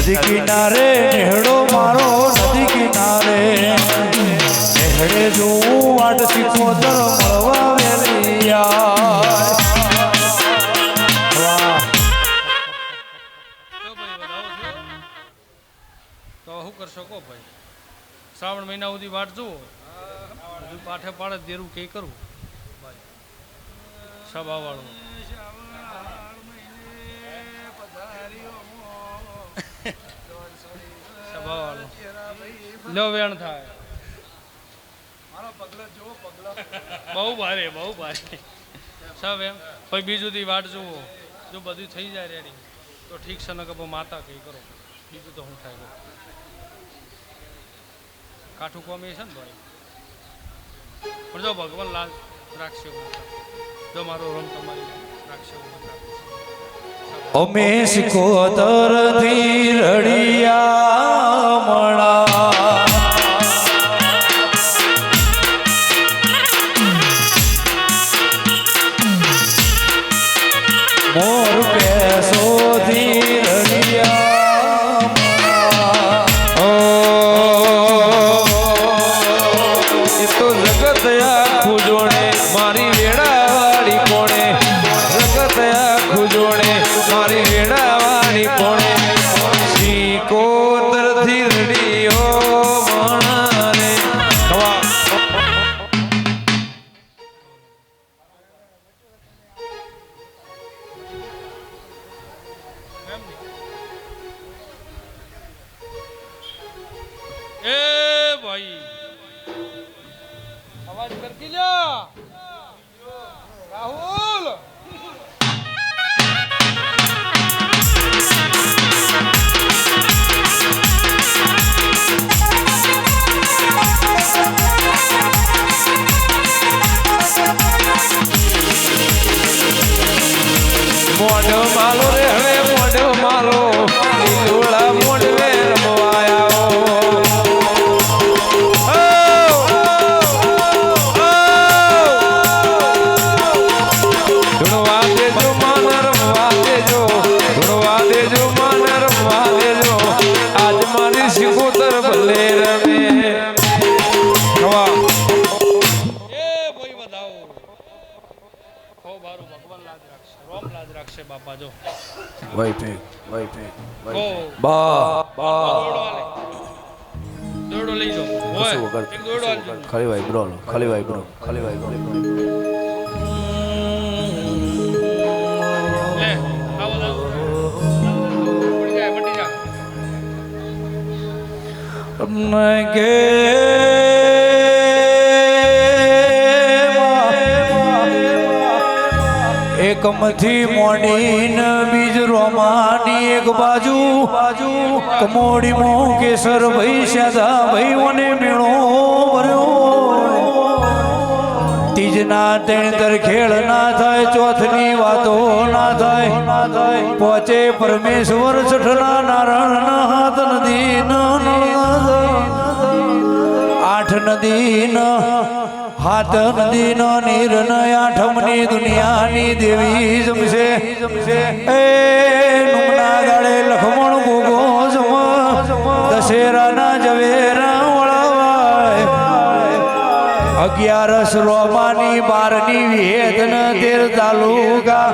નદી કિનારે નેહડો મારો નદી કિનારે નેહડે જોઉં વાટ સિકોતર મળવા વેલિયા તો શું કરશો કો ભાઈ શ્રાવણ મહિના સુધી વાટ જુઓ પાઠે પાડે દેરું કે કરવું સભા વાળું સભા વાળું લો વેણ થાય બહુ ભારે સબ એમ પછી બીજું દી વાટ જુઓ જો બધું થઈ જાય રેડી તો ઠીક છે ને કે માતા કઈ કરો બીજું તો શું થાય કાઠું કોમ એ છે ને ભાઈ પણ જો ભગવાન લાલ રાખશે જો મારો રંગ તમારી રાખશે અમે સિકોતર થી રડિયા મળા મોર પેસો થી રડિયા એ તો જગત આખું જોડે મારી વેળાવાળી કોણે જગત આખું જોડે મારી વેળાવાળી કોણે સિકોતર થી રડિયો મણારે એ ભાઈ અવાજ કરકી લ્યો રાહુલ મોઢ માલો રે હવે મોઢ માલો ડોળા મોઢવે રમવાયા ધૂણવા દેજો માન રમવા દેજો ધૂણવા દેજો માન રમવા દેજો આજ મારી સિકોતર ભલે રમે હવા એ ભાઈ બધાઓ હો બારું ભગવાન લાજ રાખશે રોમ લાજ રાખશે બાપા જો હો બા દોડો લઈ જાઓ હોય એક દોડો આલજો ખાલી ભાઈ બ્રો ખાલી ભાઈ બ્રો લે આવો લાવો પડી જાય મટી જા ગે એકમથી મોડીને બીજ રોમાની એક બાજુ કમોડી મો કેસર ભાઈ સાદા ભાઈ મને મેળો ભર્યો ત્રીજના તેણતર ખેડ ના થાય ચોથની વાતો ના થાય પહોંચે પરમેશ્વર છઠના નારાયણ ના હાથ નદી આઠ નદી હાથ નદી નો નીર આઠમની દુનિયાની દેવી જમશે એ નુમના ગાળે લખમણ ગોગો જમ દશેરાના જવેરા વળવાય 11 રોમાની 12ની વેદન 13 તાલુકા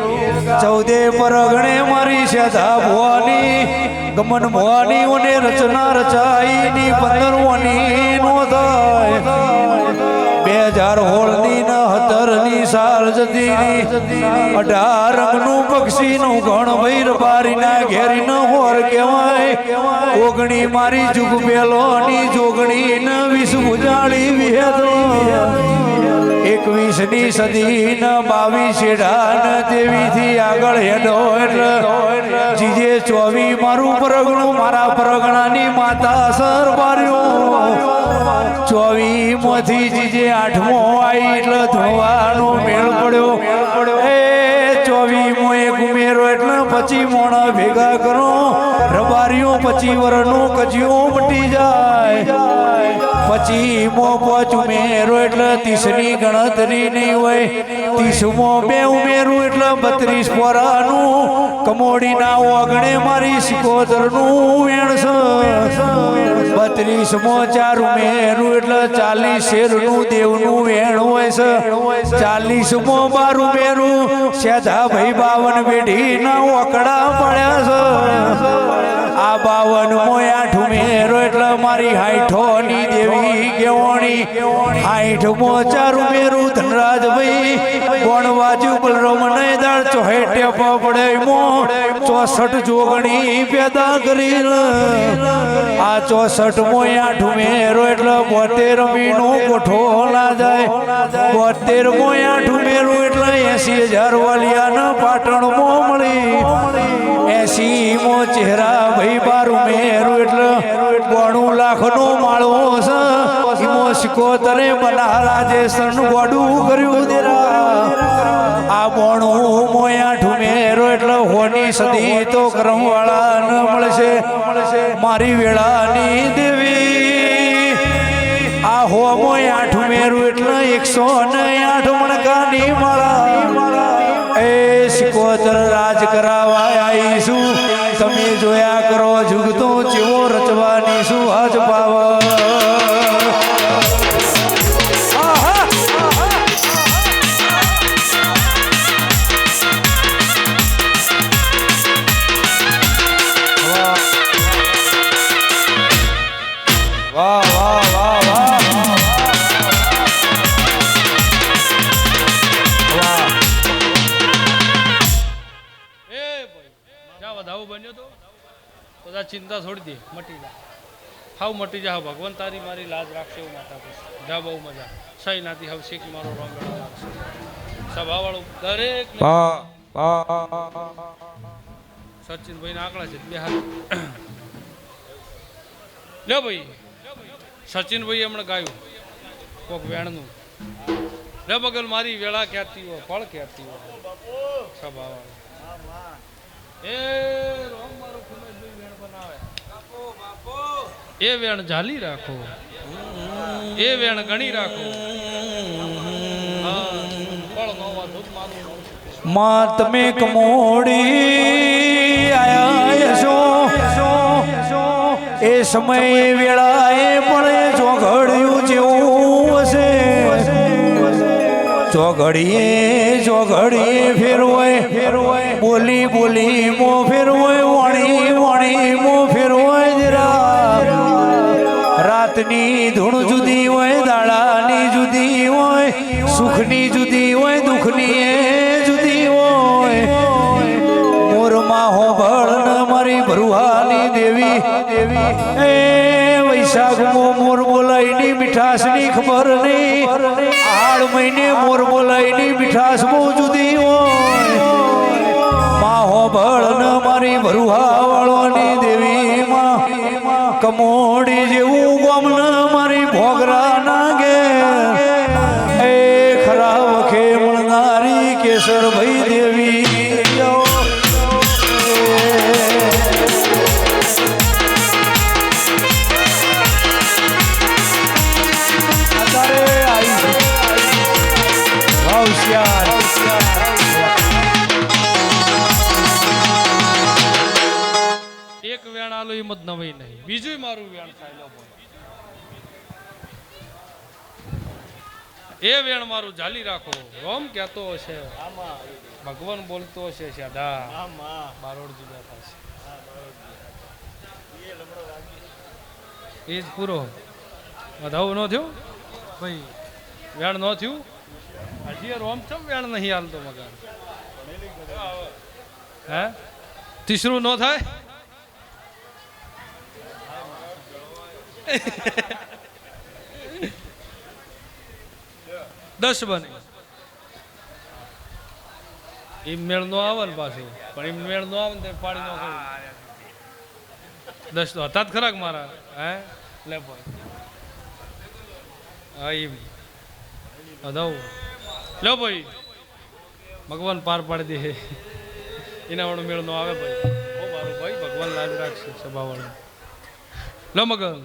14 પરગણે મારી સદા ભવાની ગમન ભવાની ઓને રચના રચાઈની 15 નો થાય 2016 ની 17 ની સાલ જતી 18 રંગનું પક્ષીનું ગણ ભૈર બારીના ઘેરી ન હોર કહેવાય ઓગણી મારી જુગ પેલોની જોગણી ન વિષ ઉજાળી વેદો 21મી સદી ન 22 છેડા ન દેવીથી આગળ હેડો એટલે જીજે 24 મારું પરગણું મારા પરગણાની માતા સર પાર્યો 24 માંથી જીજે 8મો આવી એટલે ધોવાનો મેળ પડ્યો એ 24 મો એક ઉમેરો એટલે 25 મોણા ભેગા કરો રબારીઓ 25 વર્ષનો કજિયો મટી જાય પછી મો પોચ ઉમેરો એટલે 30 ની ગણતરી નહીં હોય 30 મો 2 ઉમેરું એટલે 32 પોરાનું કમોડીના ઓગણે મારી સિકોતરનું વેણ છે 32 મો 4 ઉમેરું એટલે 40 શેરનું દેવનું વેણ હોય છે 40 મો 12 ઉમેરું સેધા ભાઈ 52 પેઢીના ઓકડા પડ્યા છે આ 52 મો 8 ઉમેરો એટલે મારી 60 ની દેવી કેવણી 60 મો 4 ઉમેરું ધનરાજભાઈ કોણ વાજુ બલરામને દાળ ચોહેટે પડે મો 64 જોગણી પેદા કરી આ 64 મો 8 ઉમેરો એટલે 72 મીનો કોઠો ના જાય 72 મો 8 ઉમેરું એટલે 80,000 વાલિયાના પાટણમાં મળી 80 મો ચહેરા ભાઈ 12 ઉમેરું એટલે 92 લાખનો માળો છે ઈમો સિકોતરે બના રાજેશન ગોડું કર્યું દેરા આ 92 મો 8 ઉમેરો એટલે હોની સદી તો કરમવાળા ન મળશે મારી વેળાની દેવી આ હો મો 8 ઉમેરું એટલે 108 મણકાની માળા એ સિકોતર રાજ કરાવા આવીશું તમે જોયા કરો જુગતો જેવો રચવાની શું હજ પાવા બધા ચિંતા છોડી દે મટી જા હાવ મટી જા ભગવાન તારી મારી લાજ રાખશે એવું માતા પછી જા બહુ મજા સહી નાથી હવે શીખ મારો રંગ સભાવાળું દરેક સચિનભાઈ ના આંકડા છે બે હાથ લે ભાઈ સચિનભાઈ હમણાં ગાયું કોક વેણનું લે બગલ મારી વેળા ક્યાંથી હોય ફળ ક્યાંથી હોય સભાવાળું એ રોમ મારો ખુમેશભાઈ વેણ બનાવે એ વેણ ઝાલી રાખો એ વેણ ગણી રાખો ફળ નવા ધૂપ મારું માં તમે કમોડી આયા છો એ સમયે વેળાએ પણ ચોઘડિયું જેવું હશે ચોઘડીએ ફેરવાય બોલી બોલી મો ફેરવાય વાણી મો ફેરવાય જરા રાતની ધૂણ જુદી હોય દાડાની જુદી હોય સુખની જુદી હોય દુઃખની એ જુદી હોય મોરમાં હોભળ ન મારી ભરુહાની દેવી એ વૈશાખમાં મોર બોલાઈની મીઠાશની ખબર નહીં આડ મહિને મોર બોલાઈની મીઠાશ બહુ જુદી હોય માં હોભળ ન મારી ભરુહા વાળોની દેવી માં કમોડી જેવું ગોમ ન મારી ભોગરા નાગે એ ખરા વખે મળનારી કેસર ભાઈ દેવી એક વેણ આલો એમ જ નવાઈ નહીં બીજું મારું વેણ થાય એ વેણ મારું ઝાલી રાખો રોમ કહેતો હશે ભગવાન બોલતો હશે સાદા બારોડજી બેઠા છે એ જ પૂરો વધાવું ન થયું ભાઈ વેણ ન થયું હજી રોમ ચમ વેણ નહીં હાલતો મગર હે તીસરું ન થાય દસ બને એમ મેળ નો આવે ને પાછું પણ એમ મેળ નો આવે ને પાડી નો કરું 10 તો હતા જ ખરા મારા હે લે ભાઈ હા એમ અદાવ લો ભાઈ ભગવાન પાર પાડી દે એના વાળો મેળ નો આવે ભાઈ ઓ મારું ભાઈ ભગવાન લાજ રાખશે સભાવાળો લો મગન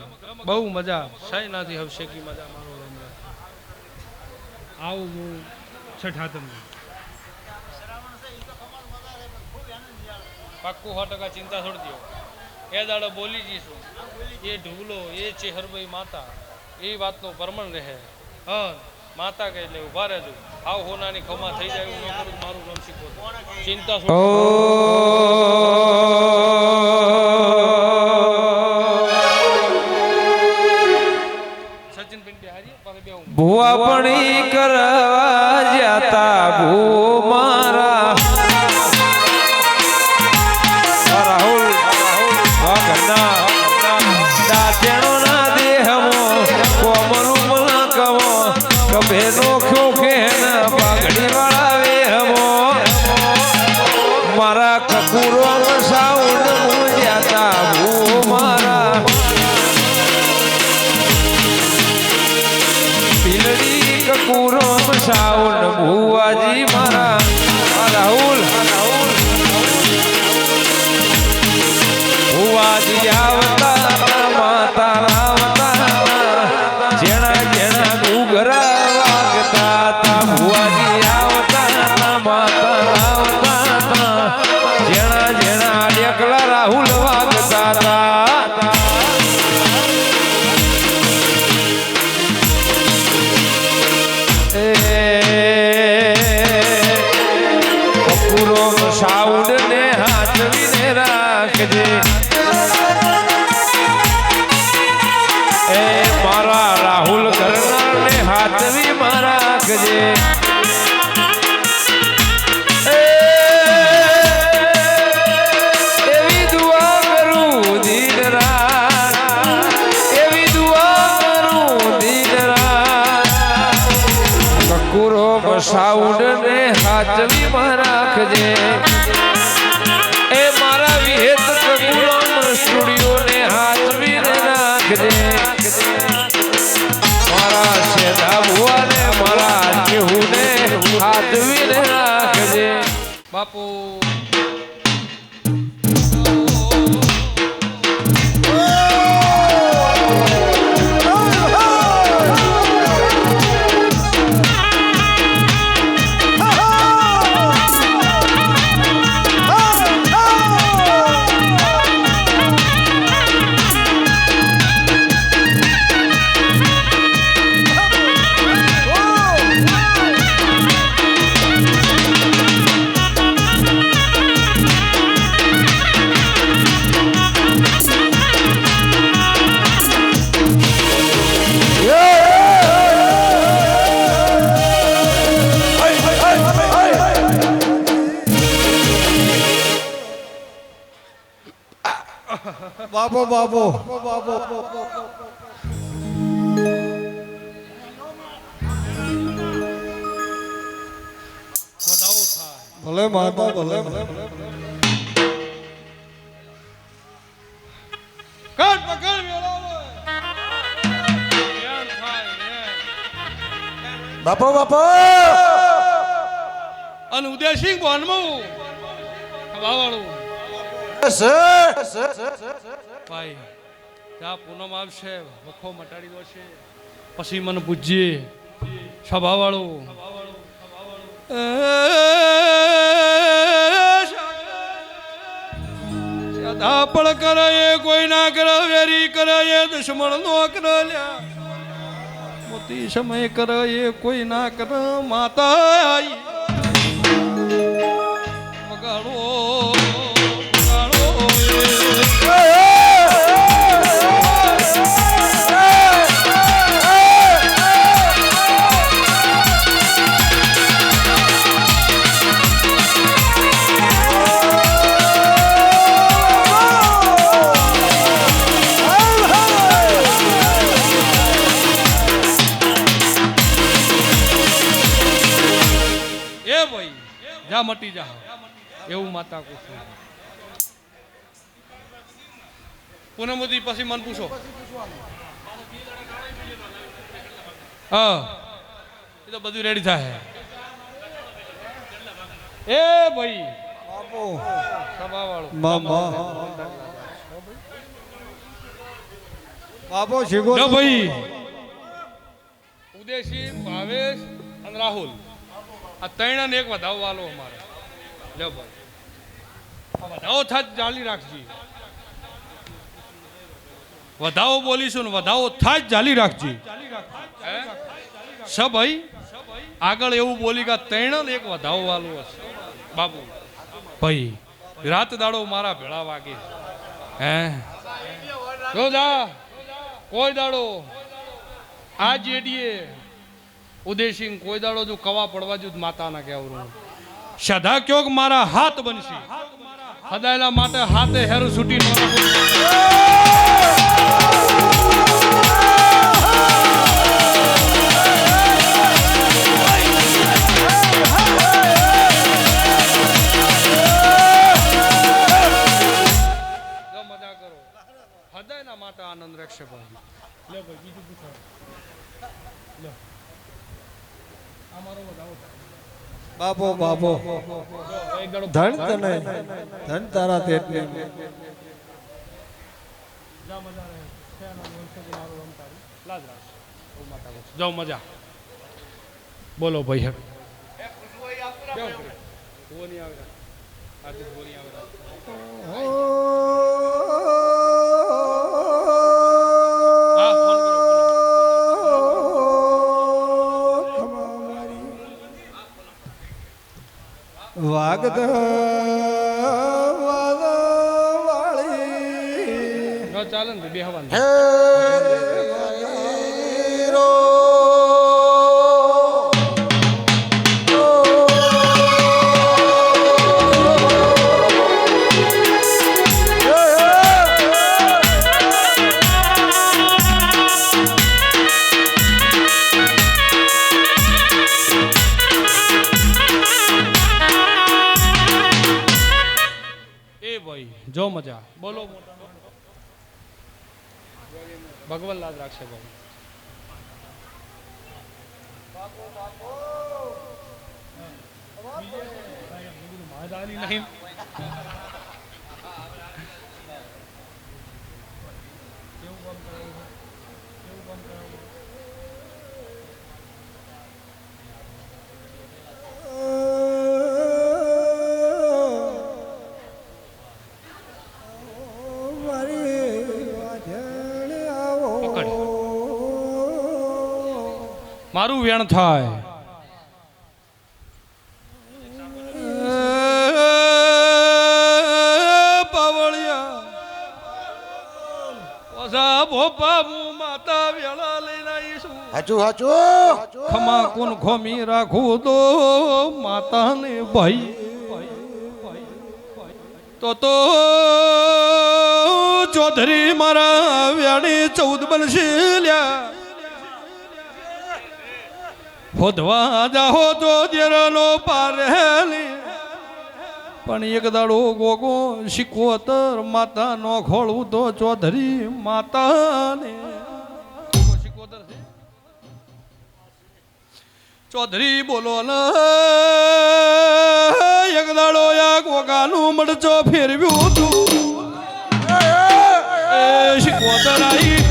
બહુ મજા સહી નાથી હવશે કી મજા મારો રમે આવું હું છઠાતમ પાક્કું 100% ચિંતા છોડી દો એ દાડો બોલી જઈશું એ ઢૂલો એ ચેહરભાઈ માતા એ વાતનો પરમણ રહે હા માતા કે એટલે ઉભા રહેજો આવ હોનાની ખમા થઈ જાય એવું ન કરું મારું નામ શીખો ચિંતા છોડી ભુવા પણી કરવા જતા ભૂ મારા રાહુલ વાગના દાતેણો ના દેહમો કોમલું મલા કવો કભે નો ખોખે ના પાઘડી વાળા વેહમો મારા કકુરો સાઉન્ડ હું જતા ભૂ મારા કકુરો સાઉન્ડ ભુવાજી મારા રાહુલ ભુવાજી આવતા માતા લાવતા જેણા જેણા ડુગરા વાગતા તા ભુવાજી આવતા માતા લાવતા જેણા જેણા એકલા રાહુલ વાગતા તા સાઉન્ડ ને હાથવીને રાખજે એ મારા રાહુલ કરનાર ને હાથવી માં રાખજે એવી દુઆ કરું દિન રાત એવી દુઆ કરું દિન રાત કકુરો સાઉન્ડ ને હાથવી માં રાખજે એ મારા વિહેત કકુરમ સ્ટુડિયો ને હાથવીને રાખજે મારા સેદા ભુવા ને મારા કેહુ ને હાથવીને રાખજે બાપુ બાબો બાબો ભલે માતા ભલે કટ પકડ વેળાવો ધ્યાન થાય બાપો બાપો અને ઉદયસિંહ બોનમાં વાવાળું ભાઈ ત્યાં પૂનમ આવશે વખો મટાડી દો છે પછી મને પૂછજે સભાવાળું ધાપડ કરે કોઈ ના કરે વેરી કરે દુશ્મન નો કરે લ્યા મોતી સમય કરે કોઈ ના કરે માતા મગાડો જા મટી જા એવું માતા કહું પૂનમદી પછી મન પૂછો હા એ તો બધું રેડી થાય એ ભાઈ બાપો સભા વાળો બાપો શીખો જો ભાઈ ઉદેશી ભાવેશ અને રાહુલ આ ત્રણને એક વધાવવાલો અમારે લ્યો ભાઈ આ વધાવો થાત જાળી રાખજી વધાવો બોલીશું ને વધાવો થાત જાળી રાખજી હે સ ભાઈ આગળ એવું બોલી કે ત્રણ એક વધાવો વાળું હશે બાબુ ભાઈ રાત દાડો મારા ભેળા વાગે હે જો જા કોઈ દાડો આ જેડીએ ઉદેશી કોઈ દાડો જો કવા પડવા જો માતાના કહેવરું સદા ક્યોક મારા હાથ બનશે હદાયલા માટે હાથે હેરું છૂટી ન મજા કરો હદાયના માટે આનંદ રાખશે ભાઈ લે ભાઈ બીજું પૂછો લે અમારો વધાવો બાપો બાપો એક દાડો ધન તને ધન તારા પેટને જા મજા રહે શેના વંશ કે મારો રમતારી લાજ રાખ ઓ માતા વંશ જાઓ મજા બોલો ભાઈ હે વો નહીં આવે આજે વો નહીં આવે હા ફોન કરો વાગદ વાળી ન ચાલે ને બે હવાનું જો મજા બોલો ભગવાન લાજ રાખશે ભાઈ નહીં મારું વેણ થાય પાવળિયા ઓસા ભોપા માતા વેળા લઈને આવીશું હાચું હાચું ખમા કોણ ખોમી રાખું તો માતાને ભાઈ તો ચૌધરી મારા વેણી 14 બનશે લ્યા હોદવા જાહો તો દેરનો પારેલી પણ એક દાડો ગોગો શિકોતર માતા નો ખોળવું તો ચૌધરી માતાને શિકોતર છે ચૌધરી બોલો ને એક દાડો આ ગોગાનું મડચો ફેરવ્યું તું એ શિકોતર આઈ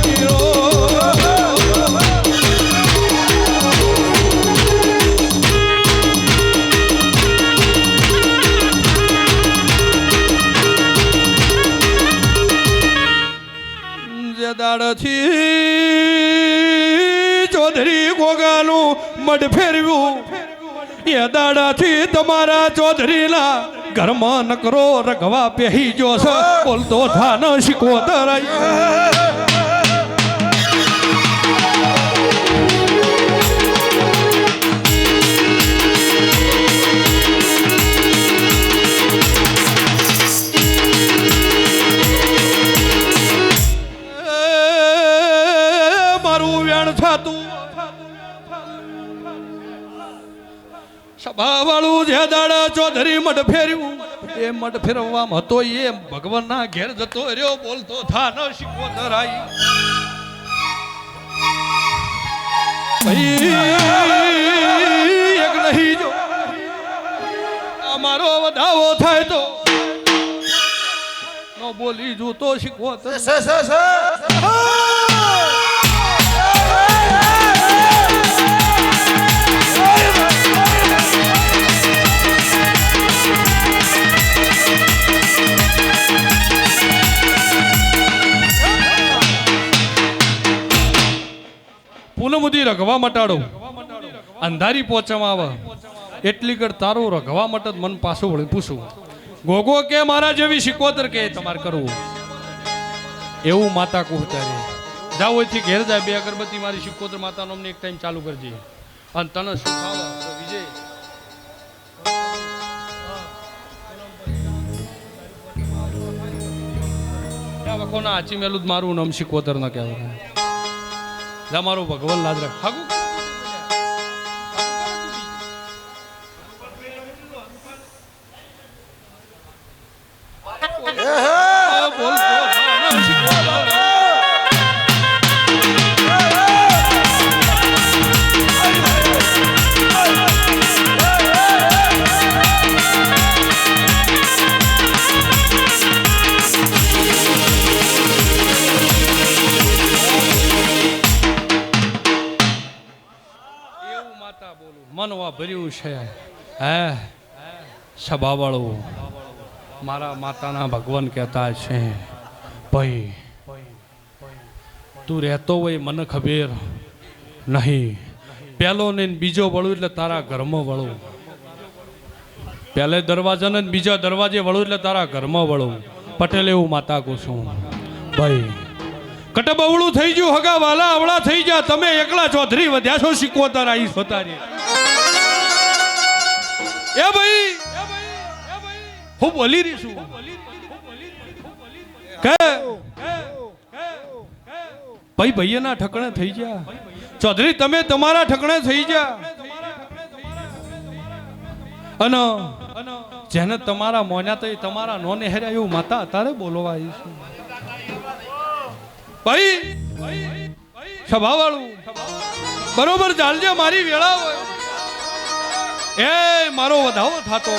દાડાથી ચૌધરી ગોગાનું મઢ ફેરવ્યું એ દાડાથી તમારા ચૌધરીના ઘરમાં નકરો રઘવા પહેરી જો છે બોલતો થાન શિકોતર સભાવાળું જે દાડા ચૌધરી મઢ ફેર્યું એ મઢ ફેરવવામાં હતો એ ભગવાનના ઘેર જતો રહ્યો બોલતો થા ન શિકોતર આઈ એક નહીં જો અમારો વધાવો થાય તો નો બોલી જો તો શિકોતર દી રઘવા મટાડો અંધારી પોચમાં આવે એટલી કર તારું રઘવા મટત મન પાછું વળી પૂછું ગોગો કે મારા જેવી શિકોતર કે તમારે કરવું એવું માતા કહું તારે જાઓ અહીંથી ઘેર જાય બે અગરબત્તી મારી શિકોતર માતાનો અમને એક ટાઈમ ચાલુ કરજે અને તને શું ખાવા તો વિજય વખોના આચી મેલું જ મારું નામ શિકોતર ન કહેવાય જા મારું ભગવાન લાજ રાખ હાગું મનવા ભર્યું છે હે સભાવાળું મારા માતાના ભગવાન કહેતા છે ભાઈ તું રહેતો હોય મને ખબર નહીં પહેલો ને બીજો વળું એટલે તારા ઘરમાં વળું પહેલે દરવાજા ને બીજા દરવાજે વળું એટલે તારા ઘરમાં વળું પટેલ એવું માતા કહું છું ભાઈ કટબવળું થઈ ગયું હગા વાલા અવળા થઈ જા તમે એકલા ચૌધરી વધ્યા છો શિકોતર આવી સ્વતારી એ ભાઈ હું બોલી રહી છું કે ભાઈ ભાઈના ઠકણે થઈ જા ચૌધરી તમે તમારા ઠકણે થઈ જા અને જેને તમારા મોન્યા તો તમારા નોને હેર્યા એવું માતા અત્યારે બોલવા આવીશું ભાઈ સભાવાળું બરોબર ચાલજે મારી વેળા હોય એ મારો વધાવો થતો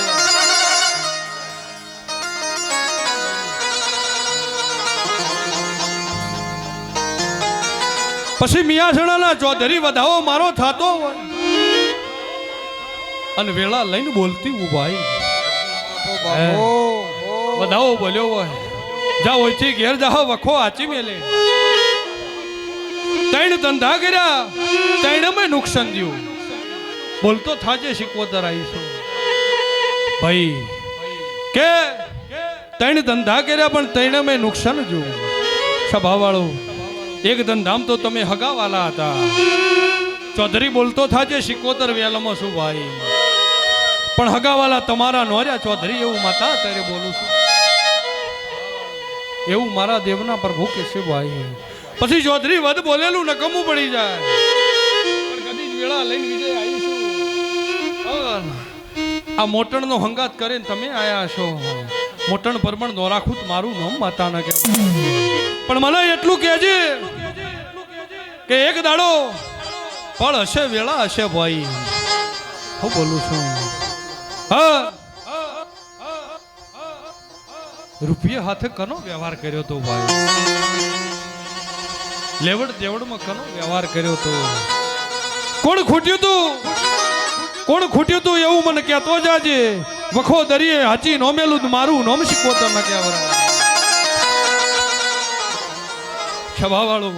પછી મિયાસણાના ચૌધરી વધાવો મારો થતો હોય અને વેળા લઈને બોલતી હું ભાઈ વધાવો બોલ્યો હોય જા ઓછી ઘેર જાઓ વખો આચી મેલે ત્રણ ધંધા કર્યા ત્રણ મેં નુકસાન દઉં બોલતો થાજે શિકોતર આવીશું ભાઈ કે ત્રણ ધંધા કર્યા પણ ત્રણ મેં નુકસાન જોયું સભાવાળો એક ધંધામ તો તમે હગાવાલા હતા ચૌધરી બોલતો થાજે શિકોતર વેલમાં શું ભાઈ પણ હગાવાલા તમારા નોર્યા ચૌધરી એવું માતા અત્યારે બોલું છું એવું મારા દેવના પ્રભુ કે છે ભાઈ પછી ચૌધરી વધ બોલેલું નકમું પડી જાય પણ કદી જ વેળા લઈને વિજય આવીશું આ મોટણ નો હંગાત કરીને તમે આયા છો મોટણ પરમણ નોરાખુત મારું નામ માતા ના કહેવાય પણ મને એટલું કહેજે કે એક દાડો પણ હશે વેળા હશે ભાઈ હું બોલું છું હા રૂપિયા હાથે કનો વ્યવહાર કર્યો તો ભાઈ લેવડ દેવડમાં કનો વ્યવહાર કર્યો તો કોણ ખૂટ્યું તું એવું મને કહેતો જાજે વખો દરિયે હાચી નોમેલું મારું નોમ શિકોતર ન કહેવાય સભાવાળો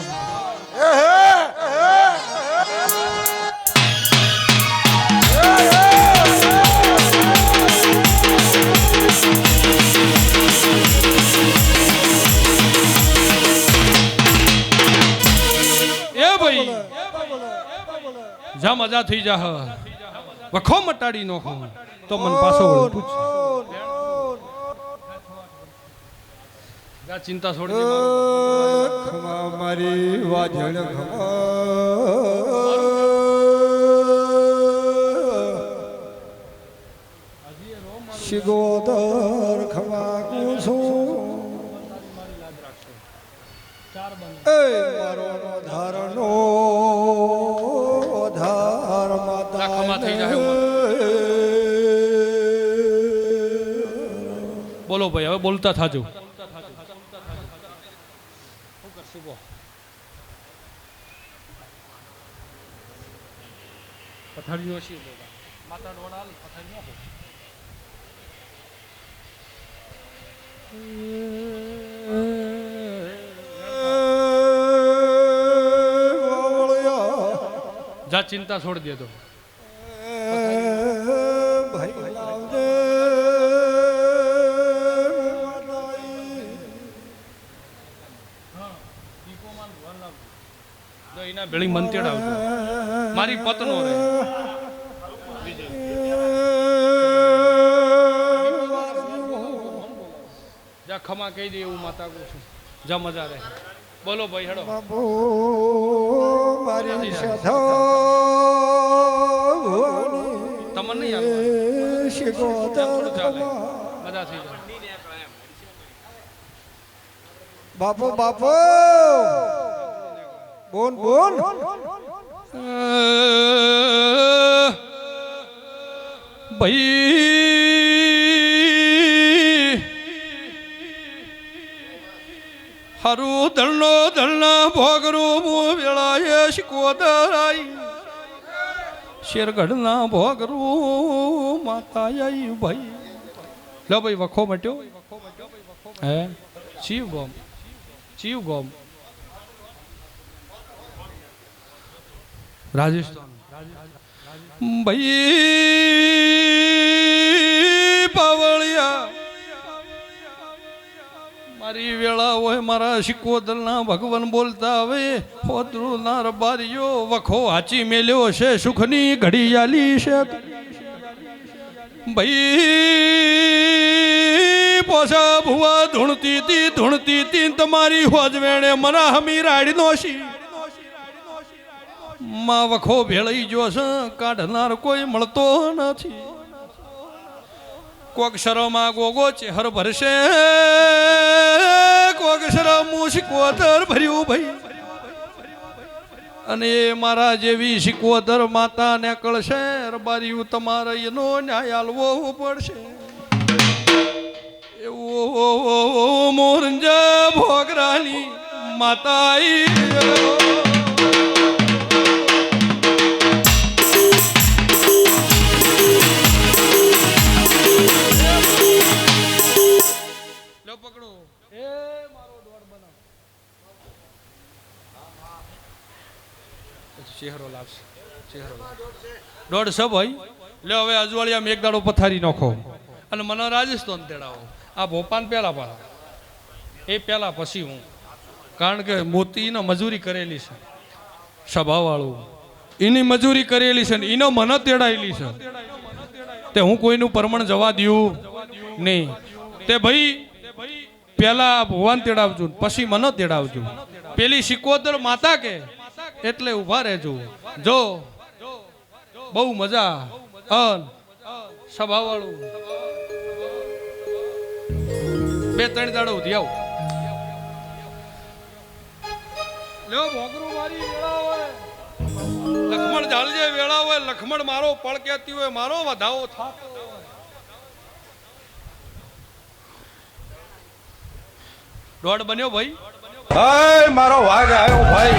જા મજા થઈ જા વખો મટાડી નોખો તો મન પાછો વળું પૂછ જા ચિંતા છોડી દે ખમા મારી વાજણ ખમા શિકોતર ખમા કુસુમ એ મારો ધારણો ધાર માતા ખમા થઈ જાય બોલો ભાઈ હવે બોલતા થાજો પથારીઓ છે માતા નોડા આલી પથારીઓ જા ચિંતા છોડી દેતો ભાઈ લાવજે તો એના ભેળી મંતેડ આવતો મારી પતનો રે જા ખમા કહી દે એવું માતા કહું છું જા મજા રહે બોલો ભાઈ હેડો બાબુ મારી સધો તમને નહીં આવે શિકોતર ચાલે મજા થઈ જાય બાપુ બાપુ બોલ બોલ ભાઈ હારું દળના ભોગરું હું વેળાએ શિકોતરાઈ શેરગઢના ભોગરું માતા આઈ ભાઈ લો ભાઈ વખો મટ્યો હે ચીવ ગોમ રાજસ્થાન ભાઈ પાવળિયા મારી વેળા હોય મારા શિકોતરના ભગવાન બોલતા હવે હોતરું ના રબારીઓ વખો હાચી મેલ્યો છે સુખની ઘડિયાલી છે ભાઈ પોસા ભુવા ધૂણતી તી તમારી હોજવેણે મના હમી રાડી નોશી માં વખો ભેળઈ જો છે કાઢનાર કોઈ મળતો નથી કોક શરમા ગોગો ચહેર ભરશે કોક શરમ શિકોતર ભર્યું ભાઈ અને મારા જેવી શિકોતર માતા ને કળશે રબારીયું તમારે એનો ન્યાય આલવો પડશે એવું મોરંજા ભોગરાની માતા પકડો એ મારો દોડ બનાવ ચહેરો લાવશે દોડ છે ભાઈ લે હવે અજવાળિયા મેં એક દાડો પથારી નાખો અને મને રાજસ્થાન તેડાવો આ ભોપાલ પહેલા પાડો એ પહેલા પછી હું કારણ કે મોતીને મજૂરી કરેલી છે સભાવાળું એની મજૂરી કરેલી છે ને એનો મને તેડાયેલી છે તે હું કોઈનું પરમણ જવા દઉં નહીં તે ભાઈ પેલા ભગવાન તેડાવજો પછી મને તેડાવજો પેલી શિકોતર માતા કે એટલે ઉભા રહેજો જો બહુ મજા સભાવાળું 2-3 દાડો ઉધી આવ લ્યો ભોગરું મારી વેળા હોય લખમણ જાળજે વેળા હોય લખમણ મારો પળ કહેતી હોય મારો વધાવો થાતો દોડ બન્યો ભાઈ મારો વાઘ આવ્યો ભાઈ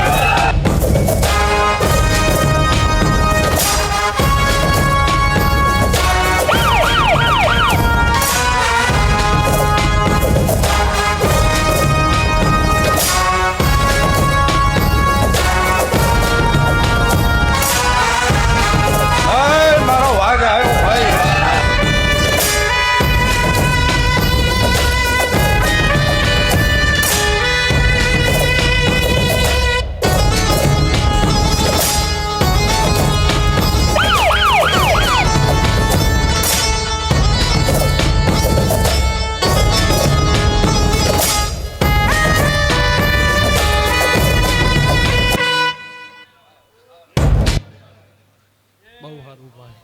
મારો વાઘ આવ્યો ભાઈ બહુ સારું ભાઈ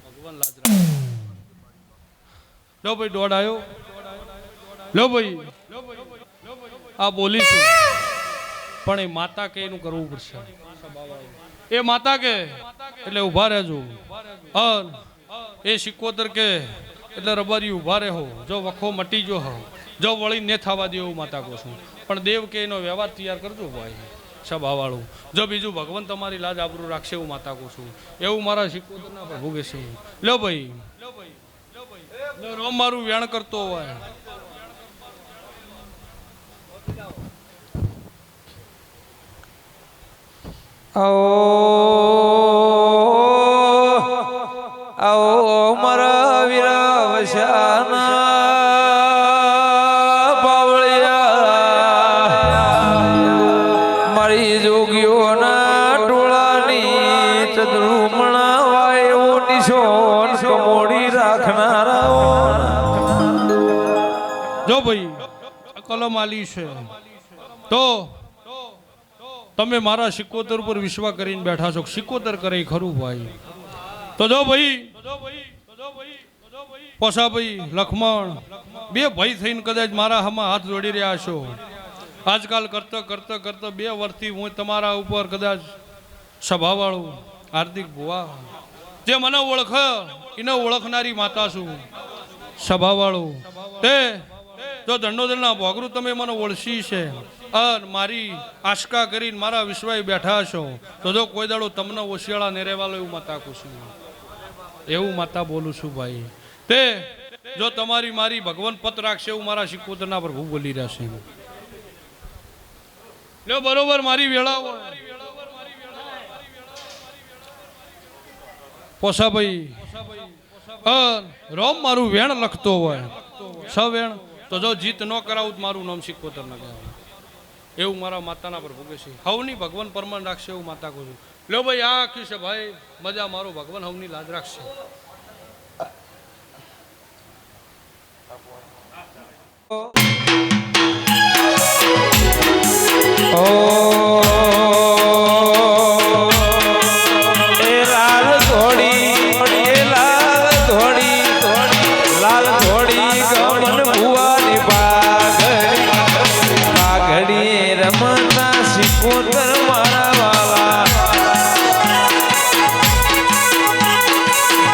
ભગવાન લાજ રાખે લો ભાઈ દોડ આવ્યો લો ભાઈ આ બોલીશું પણ એ માતા કે એનું કરવું પડશે એ માતા કે એટલે ઉભા રહેજો એ શિકોતર કે એટલે રબારી ઉભા રહો જો વખો મટી જો હો જો વળી ને થવા દે એવું માતા કહું છું પણ દેવ કે એનો વ્યવહાર તૈયાર કરજો ભાઈ સભાવાળું જો બીજું ભગવાન તમારી લાજ આબરૂ રાખશે એવું માતા કહું છું એવું મારા શિકોતરના પ્રભુ કે છે લો ભાઈ રોમ મારું વેણ કરતો હોય આવો મારા વીરા વશાના બાવળિયા મારી જોગીઓના ટોળાની ચદરૂમણા વાય નિશોન કમોડી રાખનારાઓ જો ભાઈ કલમ આલી છે તો તમે મારા સિકોતર પર વિશ્વાસ કરીને બેઠા છો. સિકોતર કરે ખરું ભાઈ. તો જો ભાઈ પોસાભાઈ લખમણ બે ભાઈ થઈને કદાચ મારા હામાં હાથ જોડી રહ્યા છો. આજકાલ કરતા 2 વર્ષથી હું તમારા ઉપર કદાચ સભાવાળું હાર્દિક ભુવા જે મને ઓળખ એને ઓળખનારી માતા છું. સભાવાળું તે જો દંડોદરના ભોગરું તમે મને ઓળખી છે અને મારી આશકા કરીને મારા વિશ્વાસ બેઠા છો તો જો કોઈ દાડો તમને ઓશિયાળા ને રહેવાલો એવું માતા કહું છું. એવું માતા બોલું છું ભાઈ. તે જો તમારી મારી ભગવાન પત રાખશે એવું મારા સિકોતરના પ્રભુ બોલી રહેશે. લ્યો બરોબર મારી વેળા હોય પોસાભાઈ રોમ મારું વેણ લખતો હોય સવેણ તો જો જીત ન કરાવું તો મારું નામ સિકોતર ના કહેવાય. એવું મારા માતાના પર ભોગે છે. હવની ભગવાન પરમાન રાખશે એવું માતા કહું છું. લો ભાઈ આ આખ્યું છે ભાઈ મજા મારો ભગવાન હવની લાજ રાખશે.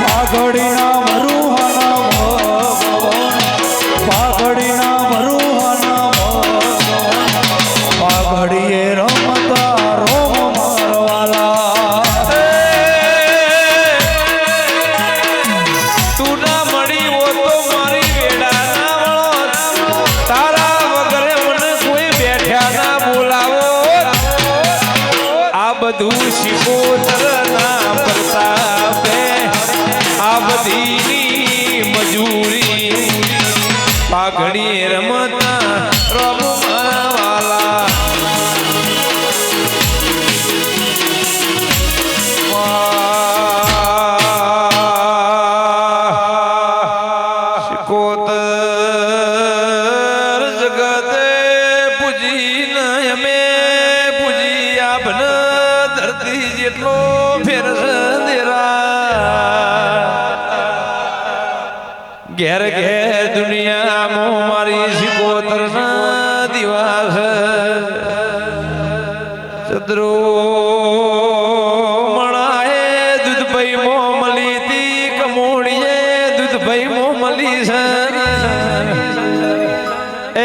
પાઘડીના મરુહાના ભગવાન પાઘડીના મરુહાના ભગવાન પાઘડીએ રમતા રોમ મારવાલા તું ના મળી હો તો મારી વેડા ના વળો તારા વગરે મને કોઈ બેઠા ના બોલાવો આ બધું સિકોતરના પ્રતાપે આ બધીની મજૂરી પાઘડી રમતા રમવાલા સિકોતર જગતે પૂજીને અમે પૂજી આપન ધરતી જેટલો ફેર ઘેર ઘેર દુનિયામાં મારી સિકોતરના દિવસ ચદ્રો મળાએ દૂધભાઈ મો મળી તી કમોડીએ દૂધભાઈ મો મળી છે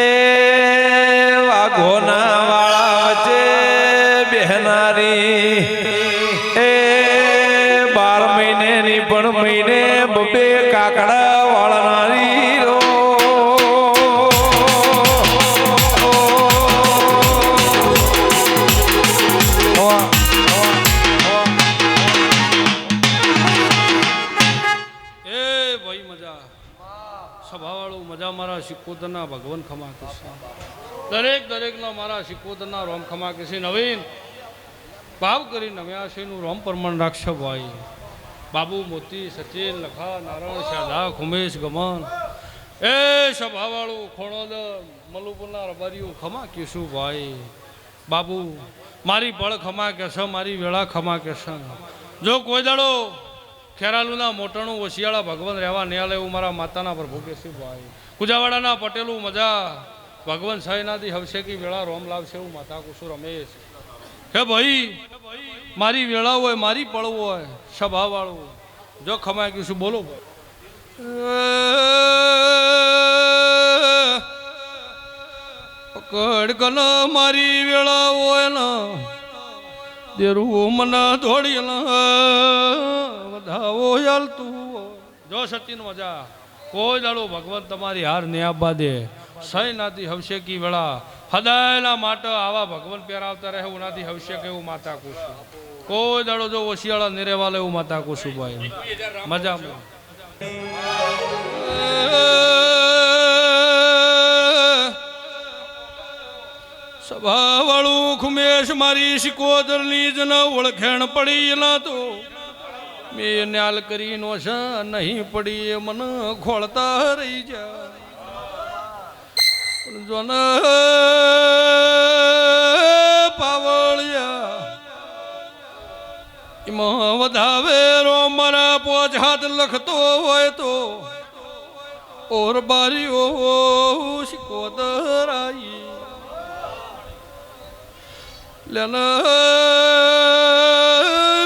એ વાઘોના વાળા વચ્ચે બહેનારી એ 12 મહિનેની પણ મહિને બબે કાકડા વાળનારી રો એ ભાઈ મજા સભાવાળું મજા મારા સિકોતરના ભગવાન ખમા કરશે. દરેકના મારા સિકોતરના રોમ ખમા કરશે. નવીન ભાવ કરી નવ્યા છે નું રોમ પરમાન રાખશે ભાઈ. બાબુ મોતી સચિન લખા નારાયણ શાદા ખુમેશ ગમન એ સભાવાળું ખોણોદર મલુપુરના રબારીઓ ખમા કહેશું ભાઈ. બાબુ મારી પળ ખમા કહેશે મારી વેળા ખમા કહેશે. જો કોઈ દાડો ખેરાલુના મોટણું ઓશિયાળા ભગવાન રહેવા નહીં આલે એવું મારા માતાના પર ભોગે છે ભાઈ. કુજાવાડાના પટેલું મજા ભગવાન સાંઈનાથી હવશેકી વેળા રોમ લાવશે એવું માતા કુસુ રમેશ હે ભાઈ. મારી વેળા હોય મારી પળ હોય સભાવાળું જો ખમાય કહીશું બોલો પકડ કન મારી વેળા હોય ને દેરું મને દોડી વધાવો યાલતું જો સચિન મજા કોઈ દાડો ભગવાન તમારી હાર ને આપવા દે સહી નાતી હવશેકી વેળા હદાયના માટે આવા ભગવાન પહેરાવતા રહે ઉનાથી હવશે કેવું માતા કુસુમ કોઈ દાડો જો ઓશિયાળા નિરેવાલે એવું માતા કુસુભાઈ મજામાં સભાવાળું ખુમેશ મારી શિકોદરની જ ન ઓળખેણ પડી ના તો મેં ન્યાલ કરી નો છે નહીં પડી એ મન ખોળતા રહી જા જોન પાવળિયા એમાં વધાવે રો મારા પોચ હાથ લખતો હોય તો ઓર બારીઓ શિકોદર આઈ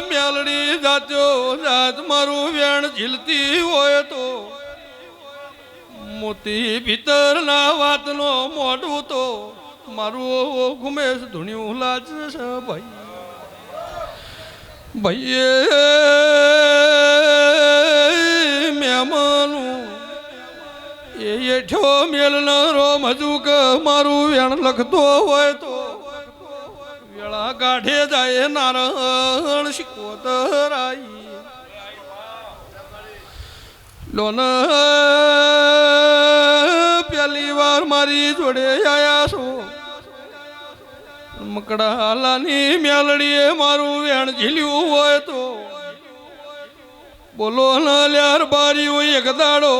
મ્યાલડી જાત્યો જાત મારું વેણ ઝીલતી હોય તો મોતી ભીતરના વાતનો મોઢું તો મારું ઘુમેશ ધૂણ્યું લાજ છે ભાઈ ભાઈએ મહેમાનું એ એઠો મેલનારો મજુક મારું વેણ લખતો હોય તો વેળા ગાઢે જાય નારણ શિકોદર આઈ લોન પહેલી વાર મારી જોડે આયા છો મકડાલાની મેલડીએ મારું વેણ ઝીલ્યું હોય તો બોલો ન લ્યાર બારી હોય એક દાડો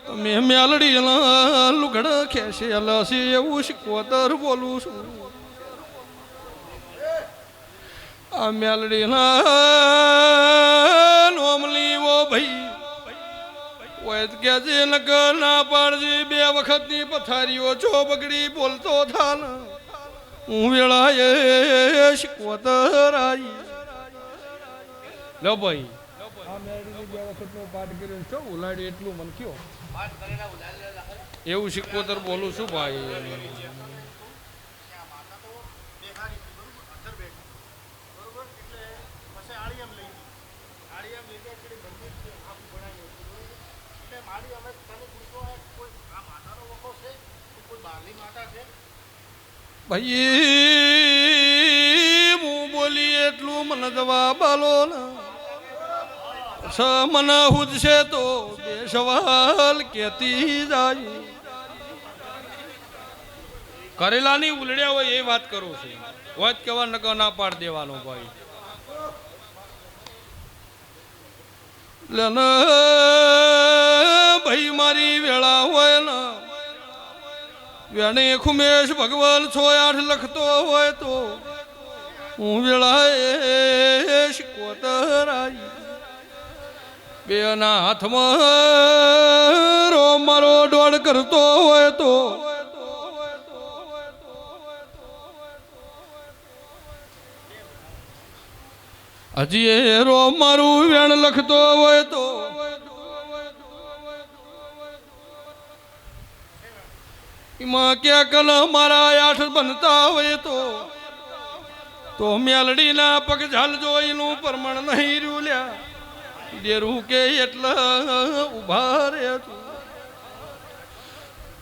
તમે મેલડી લુગડ ખેશે લસી એવું શિકોદર બોલું છું આ મેલડી નોમલી ઓ ભાઈ કે જે નગર ના પાડજી બે વખતની પથારીઓ છો બગડી બોલતો થાન હું વેળાએ શિકોદર આઈ લો ભાઈ આ મેલડીની બે વખતનો પાઠ કર્યો છો ઉલાડી એટલું મન કયો એવું શિકોદર બોલું છું ભાઈ ભાઈ હું બોલી એટલું મને જવાબ આલો ને મને હુજશે તો બે સવાલ કેતી જાય કરેલાની ઉલડ્યા હોય એ વાત કરું છું વાત કેવા નકર ના પાડ દેવાનો ભાઈ લેન ભાઈ મારી વેળા હોય ને વેણે ખુમેશ ભગવાન 6-8 લખતો હોય તો હું વેળાએ શિકોદર આઈ બેના હાથમાં રો મારો દોડ કરતો હોય તો હજી એ રો મારું વેણ લખતો હોય તો એમાં ક્યાંક મારા 8 બનતા હોય તો મેલડીના પગ ઝાલ જોઈનું પ્રમાણ નહીં રૂલ્યા દેરું કે એટલા ઉભા રે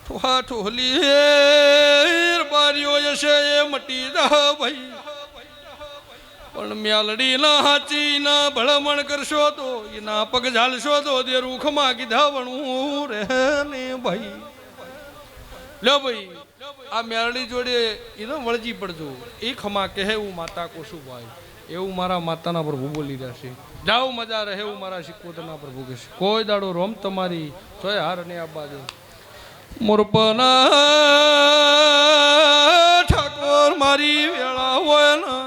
ઠોહા ઠોલી બારીઓ જશે એ મટી જા ભાઈ પણ મેલડી ના હાચી ના ભળમણ કરશો તો એના પગ ઝાલશો તો દેરું ખમા કીધા વણું રે ને ભાઈ લો ભાઈ આ મેલડી જોડે એનો વળજી પડજો એ ખમા કહે એવું માતા કોશું ભાઈ એવું મારા માતાના પ્રભુ બોલી રહેશે જાઓ મજા રહે એવું મારા શિકોદરના પ્રભુ કહેશે કોઈ દાડો રોમ તમારી તોય હાર ને આબા દે મોરપના ઠાકોર મારી વેળા હોય ને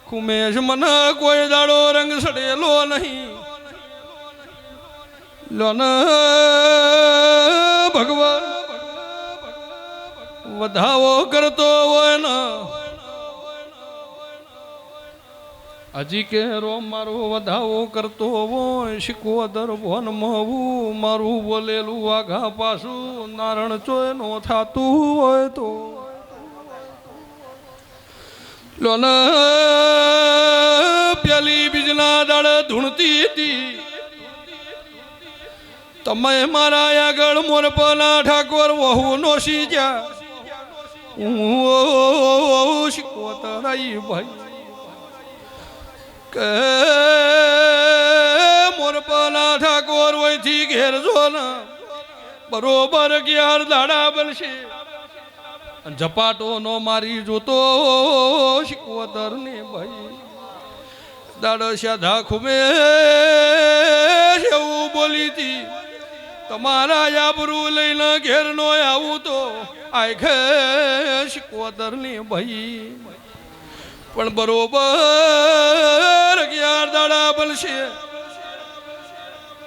ખુમેશ મને કોઈ દાડો રંગ સડેલો નહીં લોન ભગવાન વધાવો કરતો હોય ને હજી કે રોમ મારો વધાવો કરતો હોય શિકોદર ભોન મવું મારું બોલેલું વાઘા પાછું નારણ ચોય નો થાતું હોય તો લોન પેલી બીજના દાડે ધૂણતી હતી તમે મારા આગળ મોરપના ઠાકોર વહુ નો સીજા હું શીખવતરાઈ ભાઈ કે મોરપના ઠાકોર વહીથી ઘેર જો ને બરોબર 11 દાડા બનશે ઝપાટો નો મારી જોતો શીખવતર ને ભાઈ દાડો સાધા ખુમે એવું બોલી હતી તમારા આબરૂ લઈને ઘેર નો આવું તો આખે શીખવતર ને ભાઈ પણ બરોબર 11 દાડા બનશે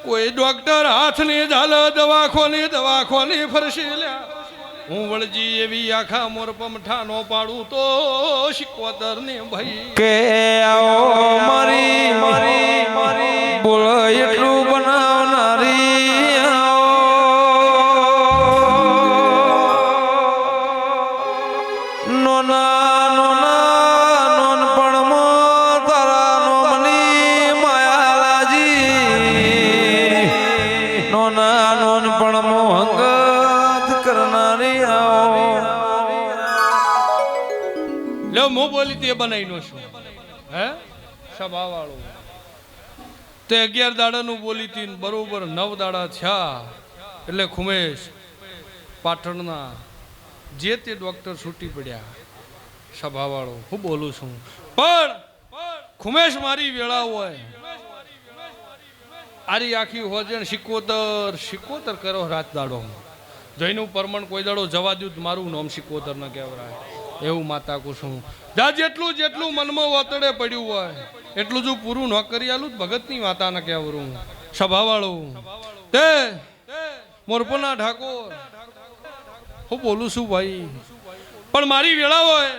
કોઈ ડોક્ટર હાથની ઝાલ દવાખોની ફરશે લ્યા હું વળજી એવી આખા મોર પમઠા નો પાડું તો શીખવતર ને ભાઈ કે આવો મારી બોલ એટલું બનાવનારી નોનપણમાં તારા નોમની માયાલાજી નોનપણમાં હંગત કરનારી લે હું બોલી તે બનાવી નો છું હે સભા વાળો તે 11 દાડાનું બોલી તી બરોબર 9 દાડા થયા એટલે ખુમેશ પાટણના જે તે ડોક્ટર છૂટી પડ્યા સભા વાળો હું બોલું છું પણ ખુમેશ મારી વેળા હોય આરી આખી હોજણ શીખવતર કરો રાત દાડો જઈનું પરમણ કોઈ દાડો જવા દઉં મારું નામ શીખવતર ન કહેવાય એવું માતા કુસુમ જા જેટલું મનમાં વતડે પડ્યું હોય એટલું જો પૂરું ન કરી આલું ભગતની વાતા ન કહેવરું સભા વાળું તે મોરપના ઠાકોર હું બોલું છું ભાઈ પણ મારી વેળા હોય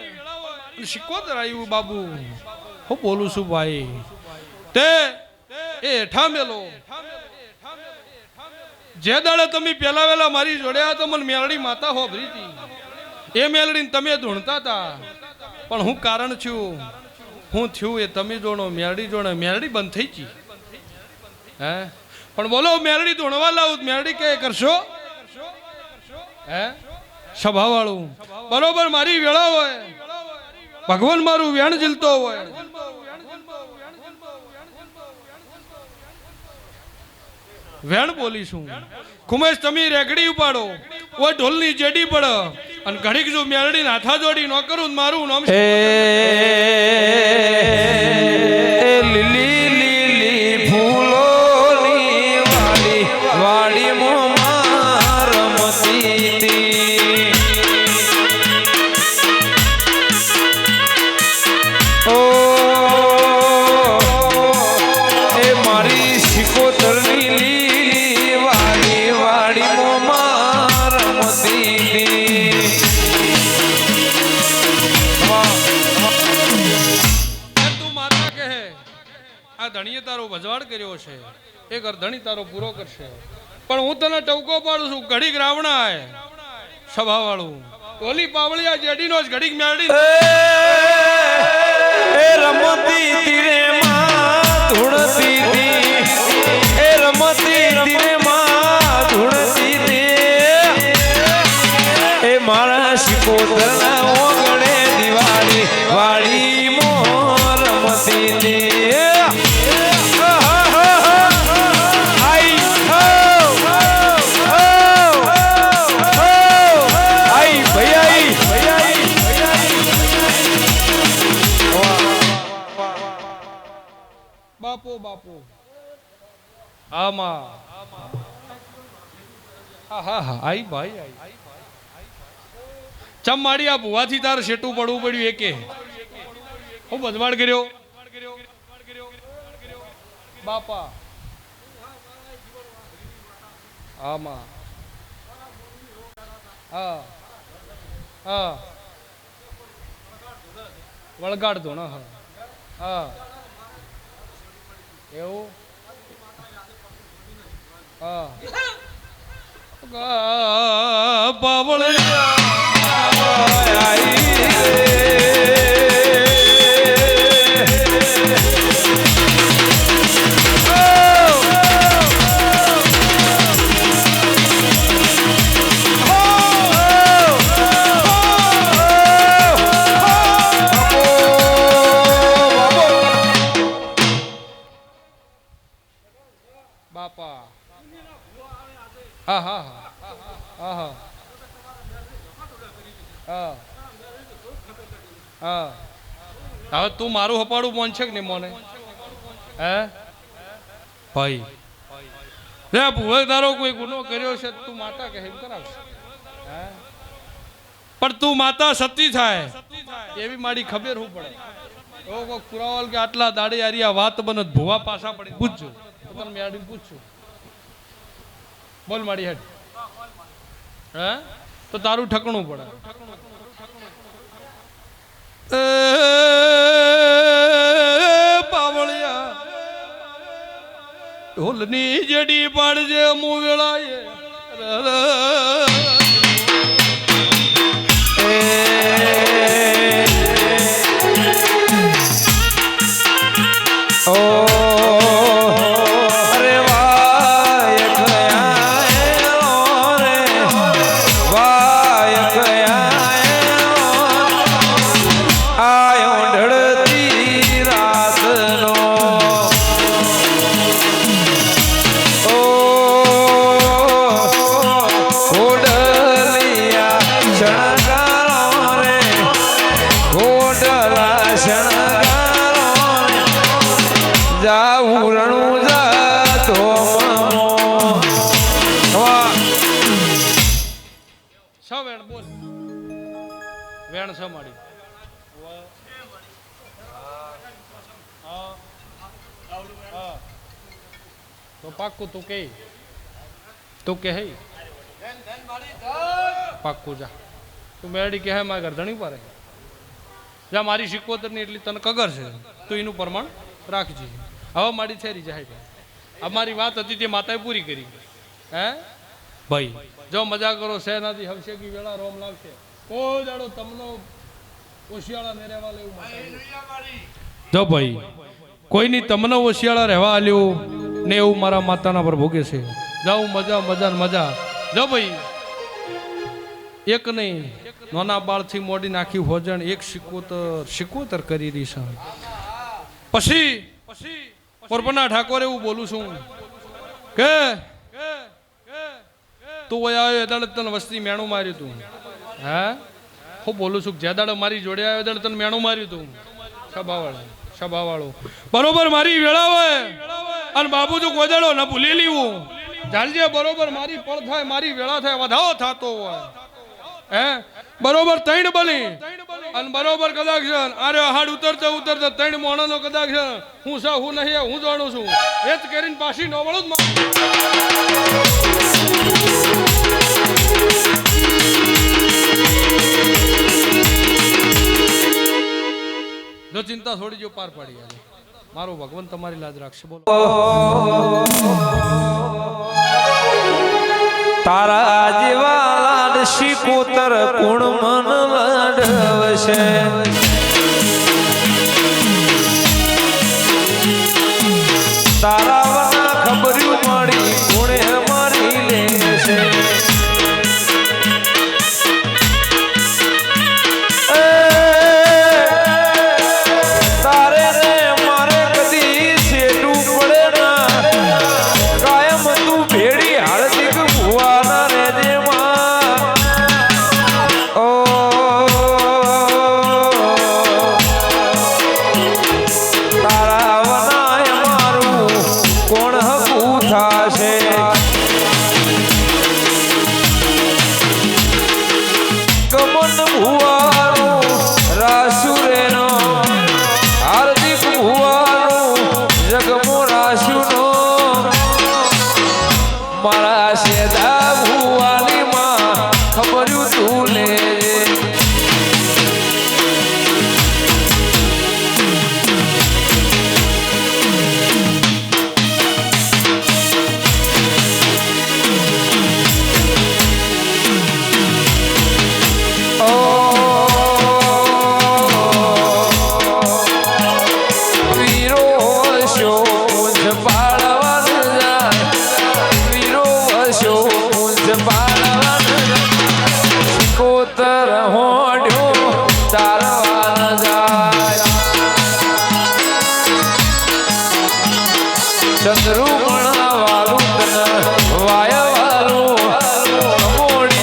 શીખવતર આવ્યું બાબુ હું બોલું છું ભાઈ તે એ હેઠા મેલો જે દાડે તમે પેલા વેલા મારી જોડ્યા તો મને મેલડી માતા હોભરી હતી એ મેલડીને તમે ધૂણતા હતા પણ હું કારણ છું હું થયું એ તમે જોણો મેલડી જોણે મેલડી બંધ થઈ ગઈ હે પણ બોલો મેલડી ધૂણવા લાવું મેલડી કે કરશો હે સભા વાળું બરોબર મારી વેળા હોય ભગવાન મારું વેણ ઝીલતો હોય વેણ બોલીશું ખુમેશ તમે રેગડી ઉપાડો ઓય ઢોલની જેડી પડે અને ઘડીક જો મેલડી હાથા જોડી ન કરું મારું નામ લીલી ફૂલોની વાડી મોમાં રમતી ઓ એ મારી શીખવતરની લીલી વાડી મોમાં રમતી તું માતા કહે આ ધણીએ તારો વજવાડ કર્યો છે એક ધણી તારો પૂરો કરશે પણ હું તને ટવકો પાડું છું ઘડીક રાવણા આય સભા વાળું ઓલી પાવળિયા જેડીનો જ ઘડીક મેળડી એ રમતી તીરે માં ધૂણતી તી એ રમતી તીરે માં ધૂણતી તી એ મારા શીખવતરના ઓગણે દિવાળી વાડી મોર રમતી તી બાપો આમાં હા આઈ ભાઈ આઈ ચમ માડી આ ભુવાથી તાર શેટું પડવું પડ્યું એકે હું બદવાડ કર્યો બાપા આમાં હા વળગાડ દો ને હા એવું પાવળિયા આહા હા હા હવે તું મારું હપાડું મોન છે કે નહીં મોને હે ભાઈ રે ભુવક તારો કોઈ ગુનો કર્યો છે તું માતા કે એમ કરાવશે હે પણ તું માતા સતી થાય એવી મારી ખબર હું પડે એવો કોઈ પુરાવાલ કે આટલા દાડે આરી આ વાત બને ભુવા પાછા પડી પૂછજો તને મેળવી પૂછશું બોલ મારી હેડ હે તો તારું ઠકણું પડે પાવળિયા ઢોલની જડી પાડજે મું વેળાએ વેણ છે મારી તો પાક્કું તું કે પાક્કું જા તું મેળી કે મારા ઘર ધણી પારે જા મારી શિકોતર ની એટલી તને કગર છે તું એનું પ્રમાણ રાખજે હવે મારી થેરી જાય અમારી વાત હતી તે માતાએ પૂરી કરી હે ભાઈ જો મજા કરો સેનાથી હવશેકી વેળા રોમ લાગશે કોઈ દાડો તમનો ઓશિયાળા ને રહેવા લેવું જો ભાઈ કોઈની તમને ઓશિયાળા રહેવા આલ્યું ને એવું મારા માતાના પર ભોગે છે જાઉં મજા મજા મજા જો ભાઈ એક નહીં નાના બાળથી મોડી નાખી ભોજન એક શિકોતર કરી રહી છે પછી પોરબંદર ઠાકોર એવું બોલું છું કે તું આવ્યો દાડે તને વસ્તી મેણું માર્યું તું હે હું બોલું છું જે દાડે મારી જોડે આવ્યો દાડે તને મેણું માર્યું તું સભાવાળો બરોબર મારી વેળા હોય અને બાબુ તું કોઈ દાડો ન ભૂલી લેવું જાણજે બરોબર મારી પળ થાય મારી વેળા થાય વધાવો થતો હોય હે બરોબર તૈણ બની અને બરોબર કદાચ અરે હાડ ઉતરતા ઉતરતા તૈણ મોણાનો કદાચ હું છે હું નહીં હું જાણું છું એ જ કરીને પાછી નોવળું જ જો ચિંતા થોડી જો પાર પાડી આજે મારો ભગવાન તમારી લાજ રાખશે બોલો તારા જેવા લાડ શિકોતર કોણ મન લાડવશે તારા વના ખબર્યું મળી કોણે મારી લેશે મારા શેદા ભુવાની માં ખબર્યું તું લેજે ચંદ્રુમણા વાલું તન વાય વાલું મોડી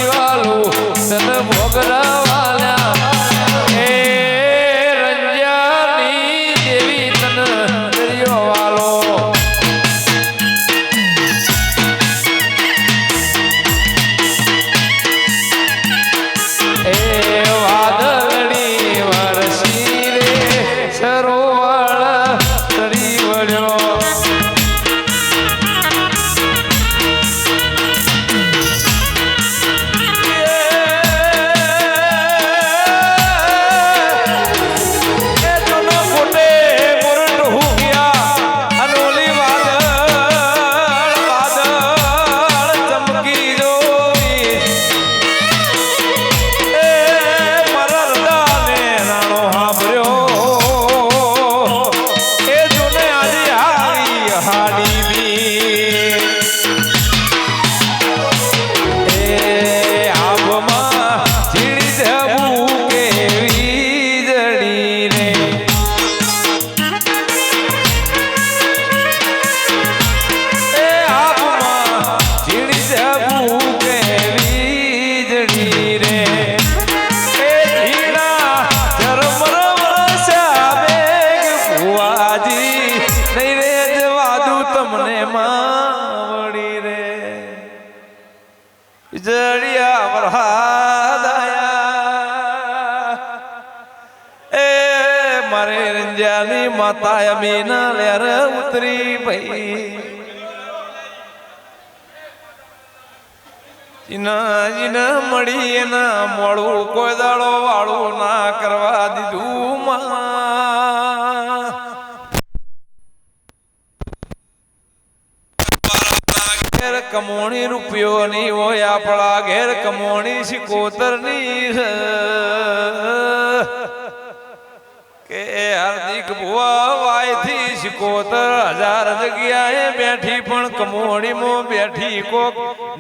મેલિયા વરહાદાયા એ મારે રંજાની માતા અમીના લેર ઉતરી ભાઈ જીના મળી એના મોડું કોઈ દાડો વાળું ના કરવા દીધું માં ઘેર કમોણી રૂપિયો ની હોય આપણા ઘેર કમોણી સિકોતર ની કે હાર્દિક ભુવા વાયથી સિકોતર 1000 જગ્યાએ બેઠી પણ કમોણીમાં બેઠી કોક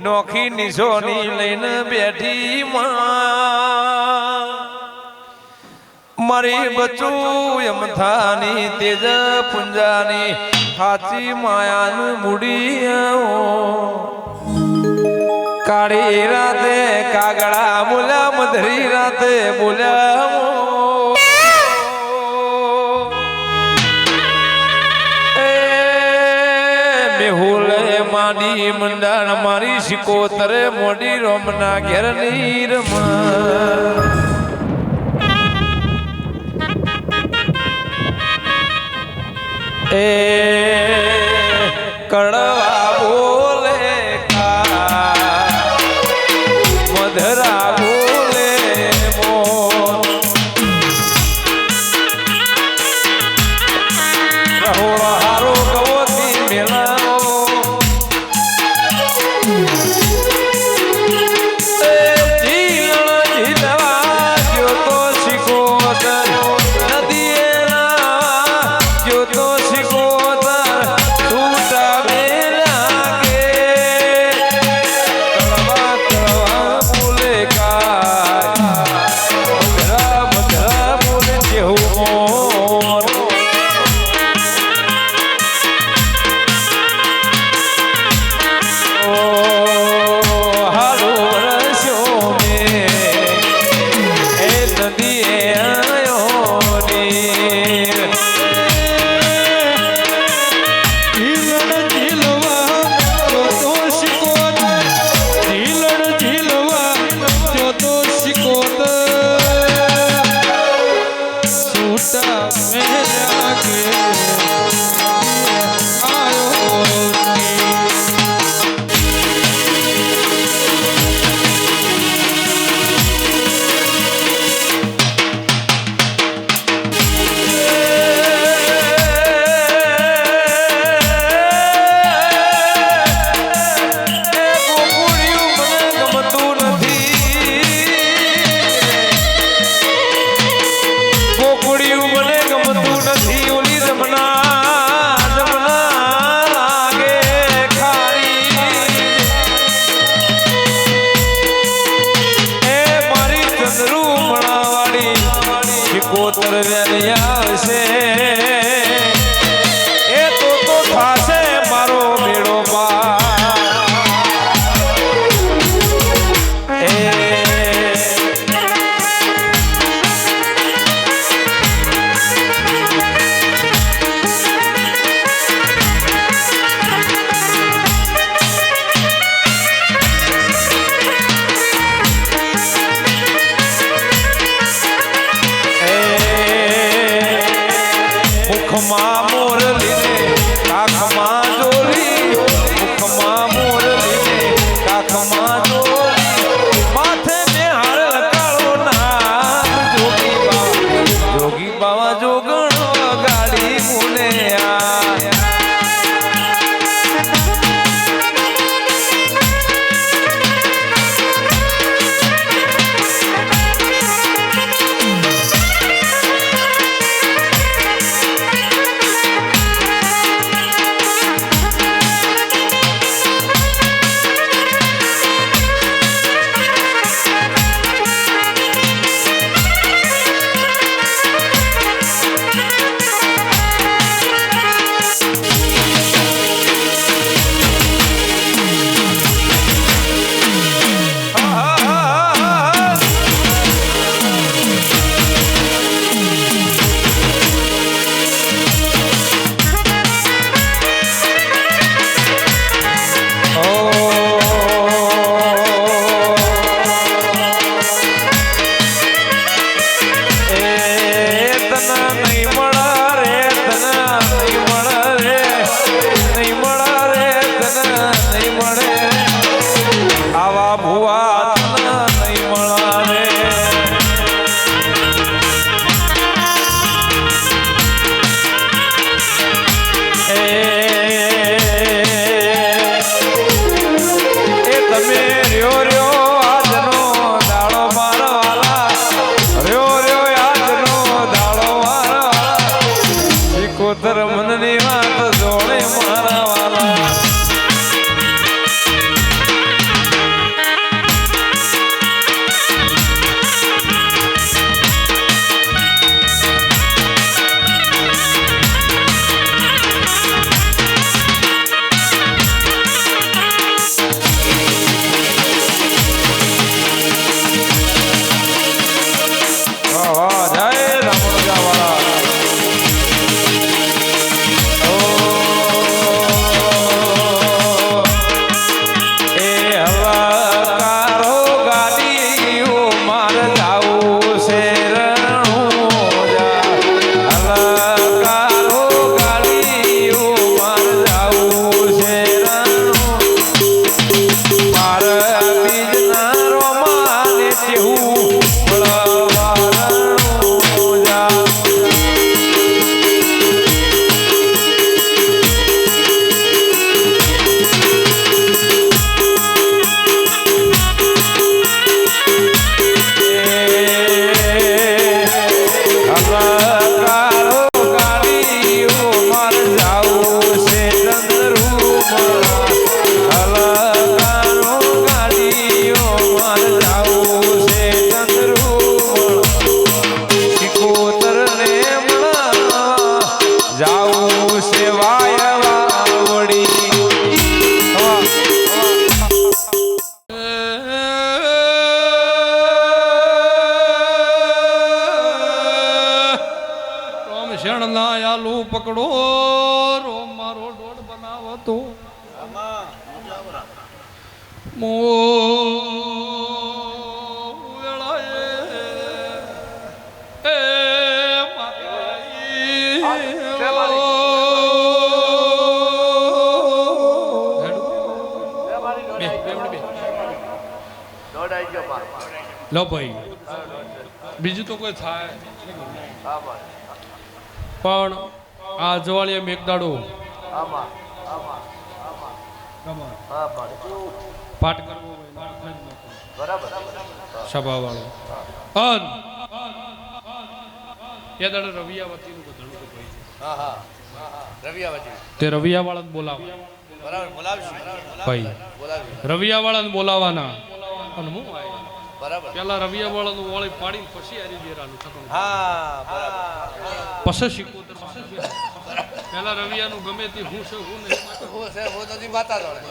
નોખી નિશોની લઈને બેઠી માં મારી બચું યમથાની તેજ પુંજાની સાચી માયાનું મૂડી કાળી રાતે કાગડા બોલ્યા મધરી રાતે બોલ્યા માડી મંડાણ મારી સિકોતરે મોડી રોમના ઘેર ની રમા એ કડવા બોલે મધરા બોલે રહોળો હારો ગવતી મેળા ભુવા તને નહીં મળે એ તમે રહ્યો રહ્યો આજનો દાડો મારા વાલા રહ્યો રહ્યો આજનો દાડો મારા વાલા શીખોતર મનની વાત જોડે મારા વાલા પકડો રો મારો ડોડ બનાવતો મો વેળાએ એ લો ભાઈ બીજું તો કોઈ થાય પણ આ જવાળિયા મેઘદાડો પાઠ કરવો બરાબર સભા વાળો અન એ દાડે રવિયાવતી નું બધું તો ભાઈ હા હા રવિયાવતી તે રવિયા વાળાને બોલાવ બરાબર બોલાવશું ભાઈ રવિયા વાળાને બોલાવાના અને હું આય બરાબર પેલા રવિયા વાળાનું ઓળી પાડીને પછી આરી દેરાનું થતું હા બરાબર પછી શીખોતર પેલા રવિયાનું ગમે તે હું છે હું નહીં હું છે હું નથી માતા દોડે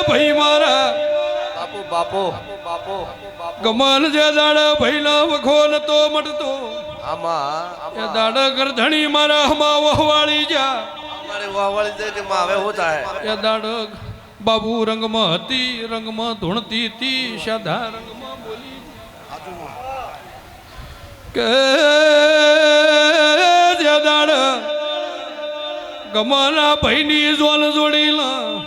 ભાઈ મારા બાપુ બાપુ બાપુ ગમન જે દાડા ભઈલા વખો નતો મટતો આમાં એ દાડા ગરધણી મારા હમા વહવાળી જા અમારે વહવાળી દે કે માં હવે હું થાય એ દાડા બાબુ રંગમાં હતી રંગમાં ધૂણતી હતી સાદા રંગમાં બોલી કે દાડ ગમાના ભાઈની જોન જોડીલા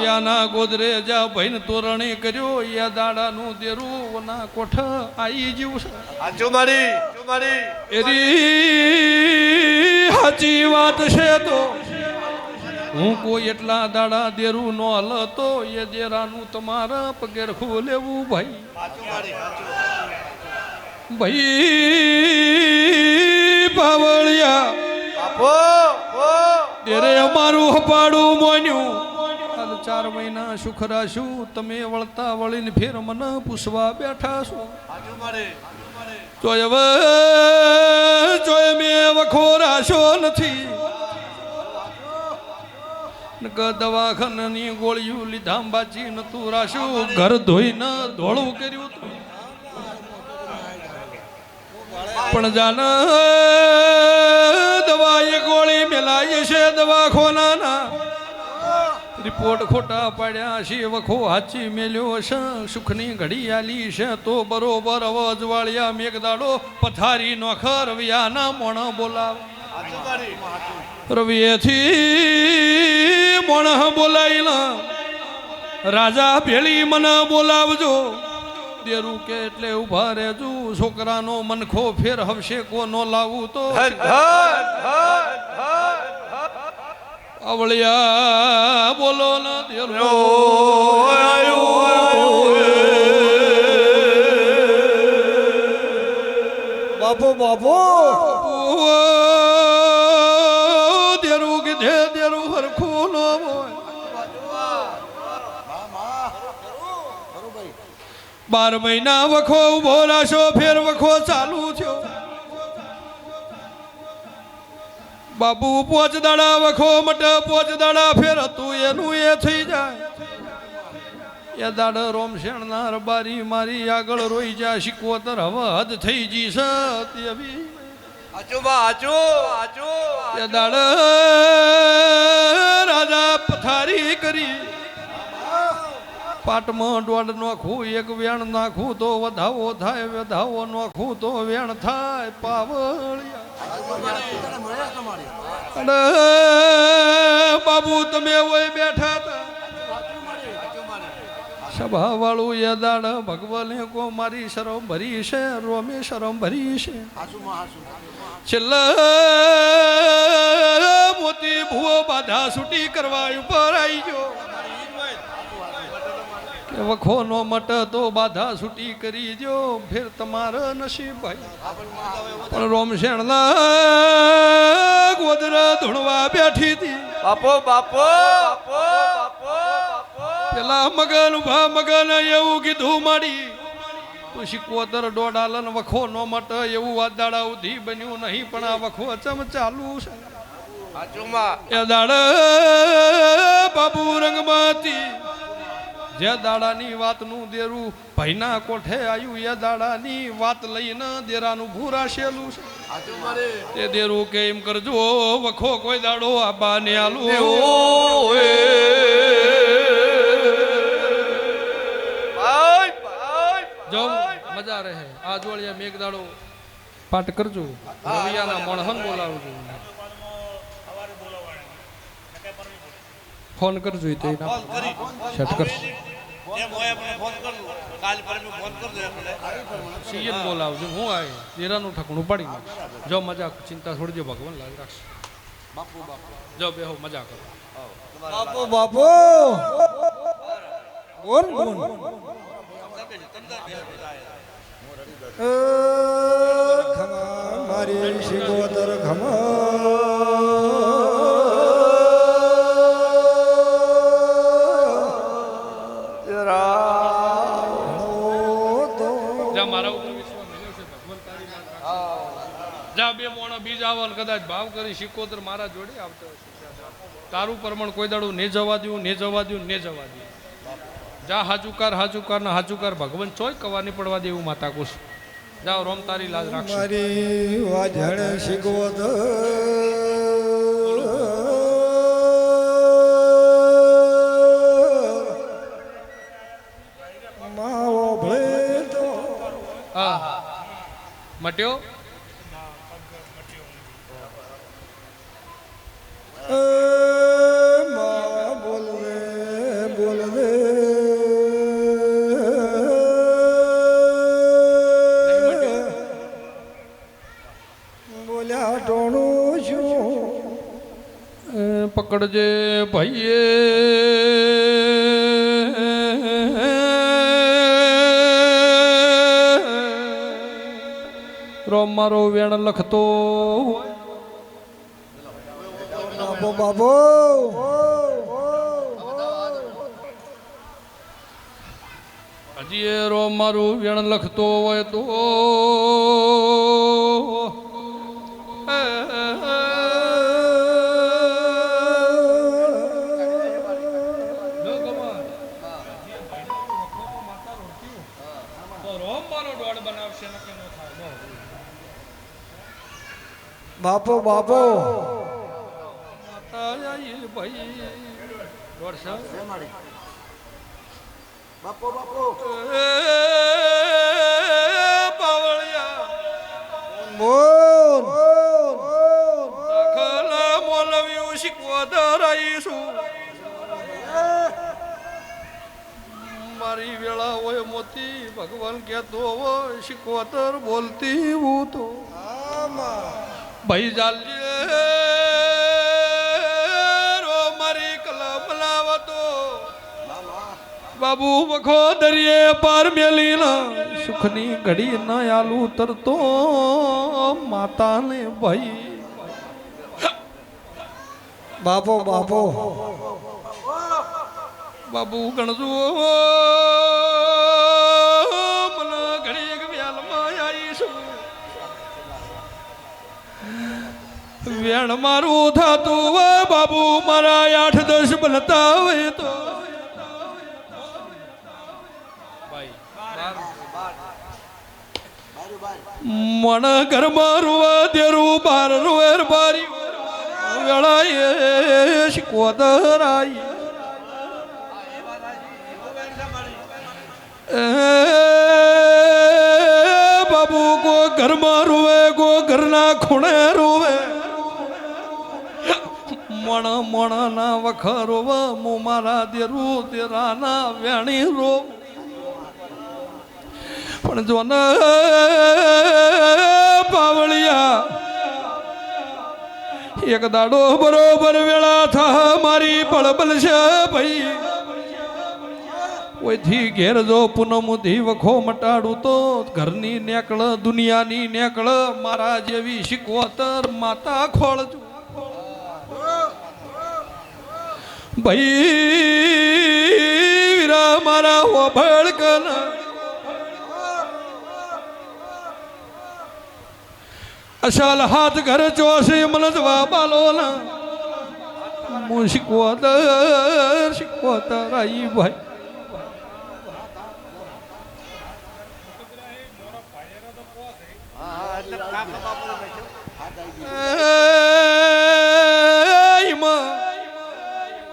યાના ગોદરે જા ભાઈને તોરણે કર્યો યા દાડાનું દેરું ના કોઠ આઈ જીવ છે આજો મારી એરી સાચી વાત છે તો હું કોઈ એટલા દાડા દેરું નો હલતો એ દેરાનું તમારા પગેર ખોલેવું ભાઈ ભાઈ પાવળિયા તેરે અમારું હપાડું મોન્યું 4 મહિના સુખ રાશું તમે વળતા વળીને ફેર મને પૂછવા બેઠા છો ચોય મેં વખો રાશો નથી દવાખાનાની ગોળીઓ લીધા બાજી નતું રાશું ઘર ધોઈને ધોળું કર્યું પણ જાન દવા એ ગોળી મેલાય છે દવાખાનાના રિપોર્ટ ખોટા પાડ્યા છે વખો હાચી મેલ્યો છે સુખની ઘડી આલી છે તો બરોબર અવાજ વાળ્યા મેઘદાડો પથારી નોખર રવિયાના મોણ બોલાવ રવિએથી મોણહ બોલાયેલા રાજા ભેળી મને બોલાવજો દેરું કે એટલે ઉભા રહેજો છોકરાનો મનખો ફેર હવશે કોનો લાવું તો આવળિયા બોલો ના દેરો બાપુ બાપુ દેરું કીધે દેરું હરખું ન હોય 12 મહિના વખો ઉભો રાશો ફેર વખો ચાલુ થયો બાપુ 5 દાડા વખો મટ 5 દાડા ફેર હતું એનું એ થઈ જાય એ દાડ રોમશેણ ના રબારી મારી આગળ રોઈ જા શિકોતર હવે હદ થઈ જી સતી એ દાડ રાજા પથારી કરી પાટમાં દોડ નાખું એક વેણ નાખું તો વધાવો થાય વધાવો નાખું તો વેણ થાય પાવળિયા બાબુ તમે ઓય બેઠા હતા સભા વાળું એ દાડ ભગવાને કો મારી શરમ ભરી છે રોમે શરમ ભરી છે છેલ્લા મોતી ભૂવો બાધા છૂટી કરવા ઉપર આવી ગયો કે વખો નો મટ તો બાધા છૂટી કરી દો ફેર તમારા નસીબ ભાઈ પણ રોમશેણ ના ગોદરા ધૂણવા બેઠી હતી બાપો પેલા મગન ઉભા મગન એવું કીધું માડી તું શિકોતર દોડાલન વખો નો મટ એવું વાદાડા ઉધી બન્યું નહીં પણ આ વખો ચમ ચાલુ છે એ દાડ બાબુ રંગમાંથી જે દાડાની વાતનું દેરું ભાઈના કોઠે આવ્યું એ દાડાની વાત લઈને દેરાનું ભૂરાશેલું છે તે દેરું કે એમ કરજો વખો કોઈ દાડો આબા ને આલું જો મજા રહે આ જોડિયા મેઘ દાડો પાઠ કરજો રવિયાના મોણહન બોલાવજો ફોન કરજો તે સેટ કરજો સીએમ બોલાવજો હું આવી દેરાનું ઠકણું પડી જો મજા ચિંતા છોડજો ભગવાન લાજ રાખશે જો બેહો મજા કરો બાપુ બાપુ બોલ બોલ ખમા મારી શિકોતર ખમા બે મોણા બીજ આવન કદાચ ભાવ કરી શિકોતર મારા જોડે આવતો તારું પ્રમાણ કોઈ દાડું ને જવા દઉં ને જવા દઉં ને જવા દઉં જા હાજુકાર ના હાજુકાર ભગવાન ચોય કવાની પડવા દે એવું માતા કુશ જાઓ રોમ તારી લાજ રાખશે મારી વાજણ શિકોતર માવો ભલે તો હા મટ્યો પકડજે ભાઈએ રોમ મારો વેણ લખતો બાપુ બાપુ હજી એ રોમ મારું વેણ લખતો હોય તો બાપુ બાપુ બાપો બાપો બોલ ખલા મોલવ્યું શીખવા ધરાઈશું મારી વેળા હોય મોતી ભગવાન કહેતો હોય શિકોતર બોલતી હું તો ભાઈ ચાલજે રો મારી કલમ લાવતો બાબુ વખો દરિયે પાર મેલીના સુખની ઘડી ન આલુ તરતો માતાને ભાઈ બાપો બાપો બાબુ ગણજો મને ઘડી વ્યાલમાં આવીશું વેણ મારું થતું હોય બાબુ મારા 8-10 બનતા હોય તો મણ ઘરમાં રૂવા દેરું બાર રૂવેર બારી વેળાએ શિકોતર આઈ બાબુ ગો ઘરમાં રૂવે ગો ઘરના ખૂણે રૂવે મણ ના વખર રોવા મો મારા દેરું તેરાના વેણી રો પણ જો ન પાવળિયા એક દાડો બરોબર વેળા થા મારી બળબલ છે ભાઈ ઓયથી ઘેર જો પૂનમ ધી વખો મટાડું તો ઘરની નેકળ દુનિયાની નેકળ મારા જેવી શિકોતર માતા ખોળજો ભાઈ વીરા મારા હોભળ કન અશાલ હાથ ઘર ચોસે મન જવા બાલો ના હું શિકોતર આઈ ભાઈ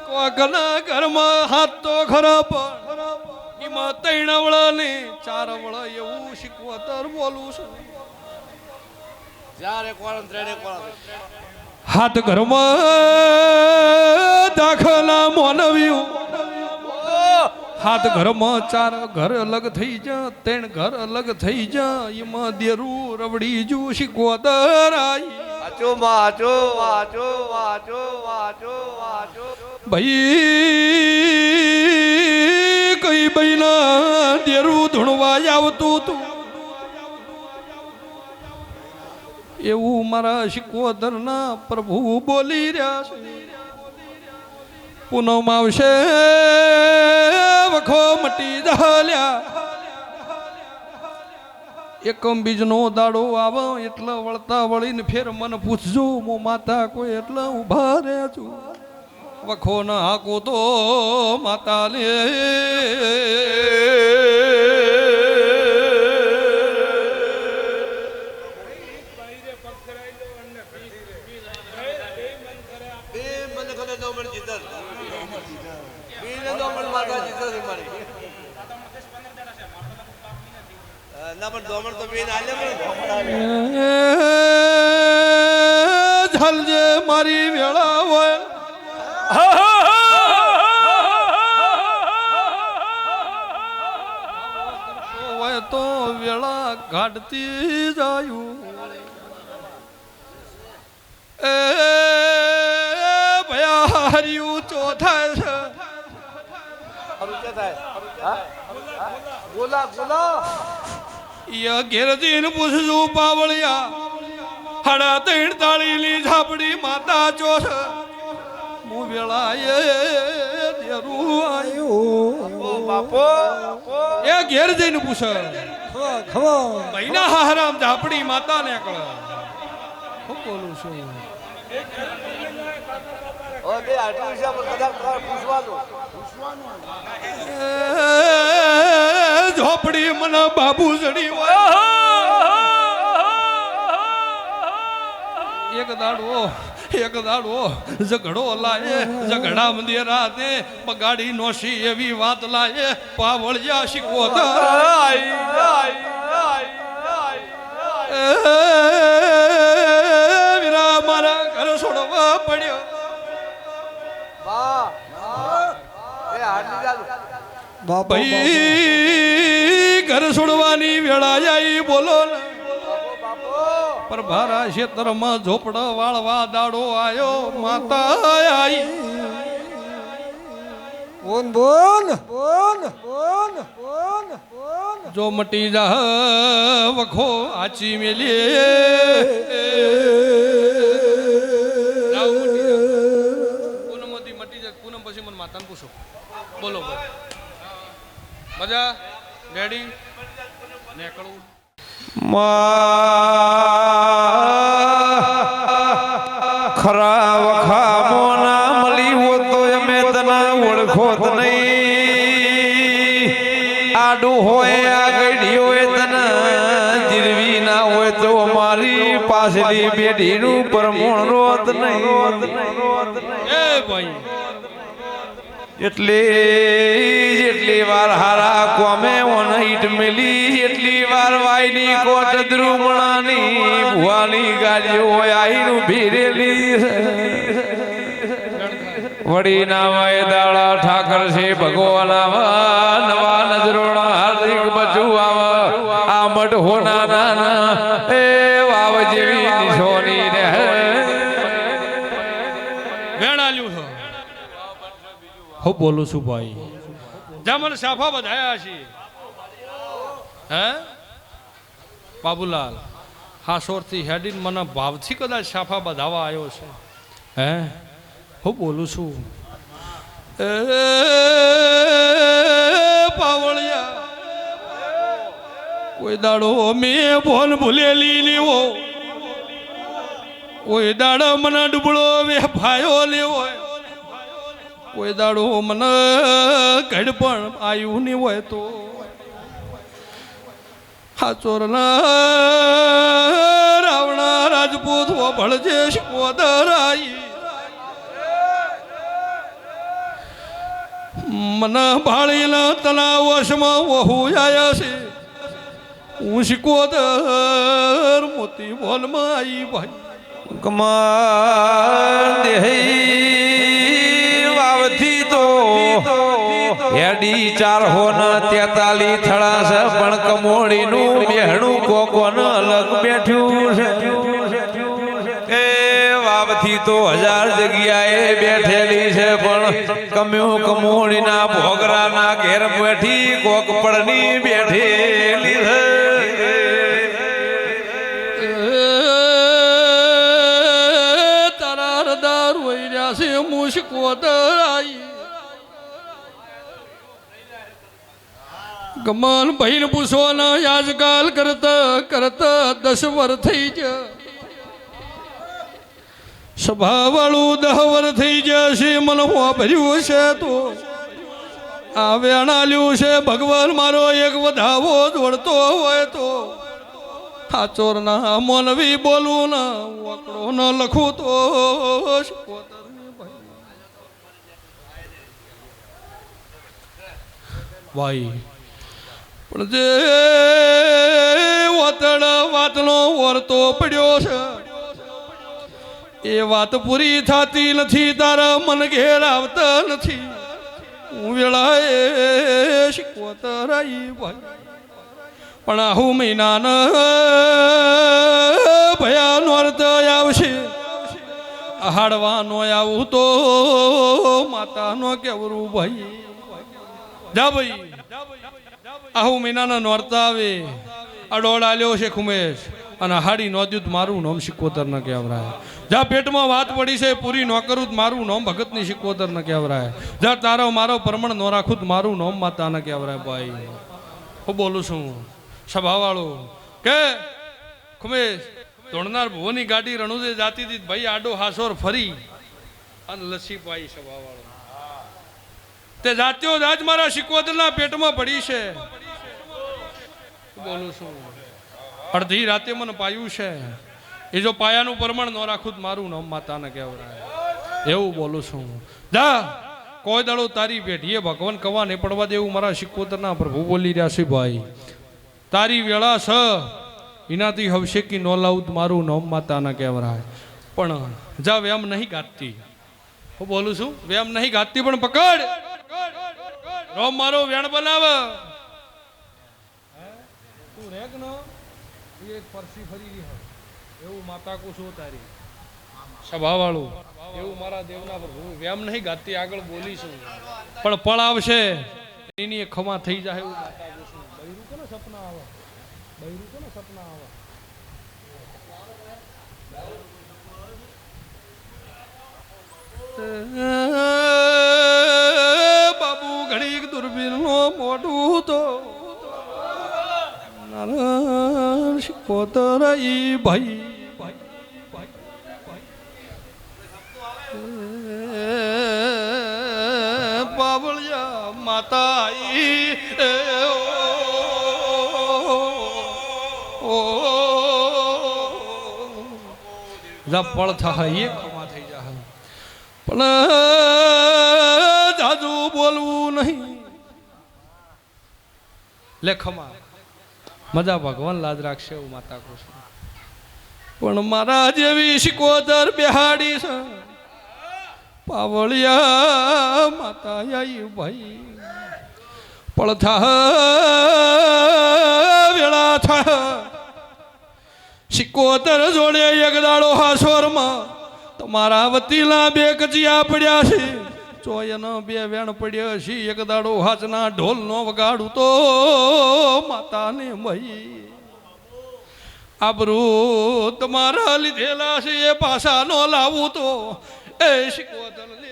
કોકના ઘરમાં હાથ તો ખરાબ એમાં 3 વળા ને 4 વળા એવું શિકોતર બોલું છું હાથ ઘરમાં દાખલા મોનવ્યું હાથ ઘરમાં 4 ઘર અલગ થઈ જા 3 ઘર અલગ થઈ જા એમાં દેરું રવડી જુ શિકોતર આઈ વાચો વાચો વાચો વાચો વાચો વાચો ભાઈ કઈ બઈના દેરું ધૂણવા આવતું તું એવું મારા શિકોતરના પ્રભુ બોલી રહ્યા છે પૂનમ આવશે વખો મટી જલ્યા એકમ બીજનો દાડો આવો એટલે વળતા વળીને ફેર મને પૂછજો મો માતા કોઈ એટલે ઊભા રહેજો વખો ન હાકો તો માતા લે ઝલજે મારી વેળા હોય તો વેળા કાઢતી જાયું એ ભયા હરિયું ચોથા છે બોલા બોલા યા ઘેરજીને પૂછજો પાવળિયા 3:30 ની ઝાપડી માતા ચોસ મુ વેળાએ દેરું આયો બાપો એ ઘેર જઈને પૂછે મહિના હારામ ઝાપડી માતા ને કળ હું બોલું છું ઓ બે આટલું છે કદાચ પૂછવાનું ઝોપડી મને બાબુ જડી હોય એક દાડો ઝઘડો લાયે ઝઘડા મંદિર રાતે બગાડી નોશી એવી વાત લાયે પાવળિયા શિકોતર વીરા મારા ઘર છોડવા પડ્યો બાપો ભાઈ ઘર છોડવાની વેળા આવી બોલો ને પર ભારા ક્ષેત્રમાં ઝોપડા વાળવા દાડો આયો માતા આઈ બોન બોન બોન બોન બોન બોન જો મટી જા વખો આચી મેલી પૂનમ મટી જાય પૂનમ પછી મને માતાને પૂછો બોલો મજા રેડી નેકળું ખરા વખા મોના મળી હો તો અમે તને ઓળખો જ નહીં આડું હોય આ ગઢી હોય તને જીરવી ના હોય તો અમારી પાછલી પેઢીનું પરમોણ રોત નહીં એ ભાઈ જેટલી વાર હારા કોમે ઓનઈટ મેલી એટલી વાર વાયની કોટ દ્રુમણાની ભુવાની ગાડીઓ આઈનું ભીરેલી વડી ના વાય દાડા ઠાકર છે ભગવાન આવા નવા નજરોણા હાર્દિક બચુ આવા આ મઠ હોના નાના એ વાવ જેવી નિશોની રે વેણાલ્યું છે હું બોલું છું ભાઈ જ્યાં મને સાફા બધાયા છે હે બાબુલાલ હાસોરથી હેડીને મને ભાવથી કદાચ સાફા બધાવા આવ્યો છે હે હું બોલું છું એ પાવળિયા કોઈ દાડો મેં ભોન ભૂલેલી લેવો કોઈ દાડો મને ડૂબળો વે ભાયો લેવો કોઈ દાડો મને ઘડ પણ આવ્યું નહીં હોય તો હા ચોરના રાવણા રાજપૂત ભળજે શિકોદરાઈ મને ભાળીના તના વશમાં વહુ આયા છે હું શિકોદર મોતી બોલમાં આવી ભાઈ કમાન દેહી વાવથી તો હેડી 4 હોન 43 થળા છે પણ કમોડીનું બેહણું કોકોન અલગ બેઠ્યું છે એ વાવથી તો 1000 જગ્યાએ બેઠેલી છે પણ કમ્યું કમોડીના ભોગરાના ઘેર બેઠી કોક પડની બેઠેલી છે શિકોદરાઈ ગમન ભાઈને પૂછો ને આજકાલ કરતા કરતા 10 વર્ષ થઈ ગયા સભા વાળું 10 વર્ષ થઈ જશે મને ભર્યું છે તો આ વેણાલ્યું છે ભગવાન મારો એક વધાવો દોડતો હોય તો આ ચોરના મોનવી બોલું ને વકડો ન લખું તો ભાઈ પણ જે વતડ વાતનો વર્તો પડ્યો છે એ વાત પૂરી થતી નથી તારા મન ઘેર આવતા નથી હું વેળાએ શિકોતરાઈ ભાઈ પણ આહુ મહિનાના ભયાનો અર્થ આવશે હાડવાનો આવું તો માતાનો કેવરું ભાઈ જા ભાઈ આહુ મહિનાના નોરતા આવે અડોળ આલ્યો છે ખુમેશ અને હાડી નોંધ્યું મારું નામ શિકોતર ન કહેવરાય જા પેટમાં વાત પડી છે પૂરી ન કરું મારું નામ ભગતની શિકોતર ન કહેવરાય જા તારો મારો પરમણ ન રાખું મારું નામ માતા ન કહેવરાય ભાઈ હું બોલું છું સભાવાળો કે ખુમેશ ધોણનાર ભુવની ગાડી રણુદે જાતી હતી ભાઈ આડો હાસોર ફરી અને લસ્સી પાઈ સભાવાળો તે જાત્યો આજ મારા શિકોતરના પેટમાં પડી છે બોલું છું અડધી રાતે મને પાયું છે એ જો પાયાનું પ્રમાણ ન રાખું મારું નામ માતાને કહેવરાય એવું બોલું છું જા કોઈ દાડો તારી પેઢીએ ભગવાન કવા નહીં પડવા દેવું મારા શિકોતરના પ્રભુ બોલી રહ્યા છે ભાઈ તારી વેળા છ એનાથી હવશે કે ન લાવું મારું નામ માતાને કહેવરાય પણ જા વ્યામ નહીં ગાતી હું બોલું છું વ્યામ નહીં ગાતી પણ પકડ રોમ મારો વેણ બનાવ તું રેક નો એક પરસી ફરી રહી હોય એવું માતા કો છો તારી સભા વાળું એવું મારા દેવના પર હું વ્યામ નહીં ગાતી આગળ બોલીશું પણ પળ આવશે એની એક ખમા થઈ જાય એવું માતા કો છું બૈરું કોને સપના આવે બૈરું કોને સપના આવે બાબુ ઘડીક દુર્બીન નો મોઢું તો કોતરાઈ ભાઈ બાબળિયા માતા પળ થાય એ ખમા થઈ જાય પણ જાજુ બોલવું નહીં લેખમાં મજા ભગવાન લાજ રાખશે એવું માતા કૃષ્ણ પણ મારા જેવી શિકોદર બેહાડી છે પાવળિયા માતા આઈ ભાઈ પડથા વેળા થા શિકોદર જોડે એક દાડો હાસોરમાં તમારા વતીલા બે કચિયા પડ્યા છે ચોયનો બે વેણ પડ્યો છે એક દાડો હાચના ઢોલ નો વગાડું તો માતાને મહી આબરૂ તમારા લીધેલા છે એ પાછા નો લાવું તો એ શિકોતર લે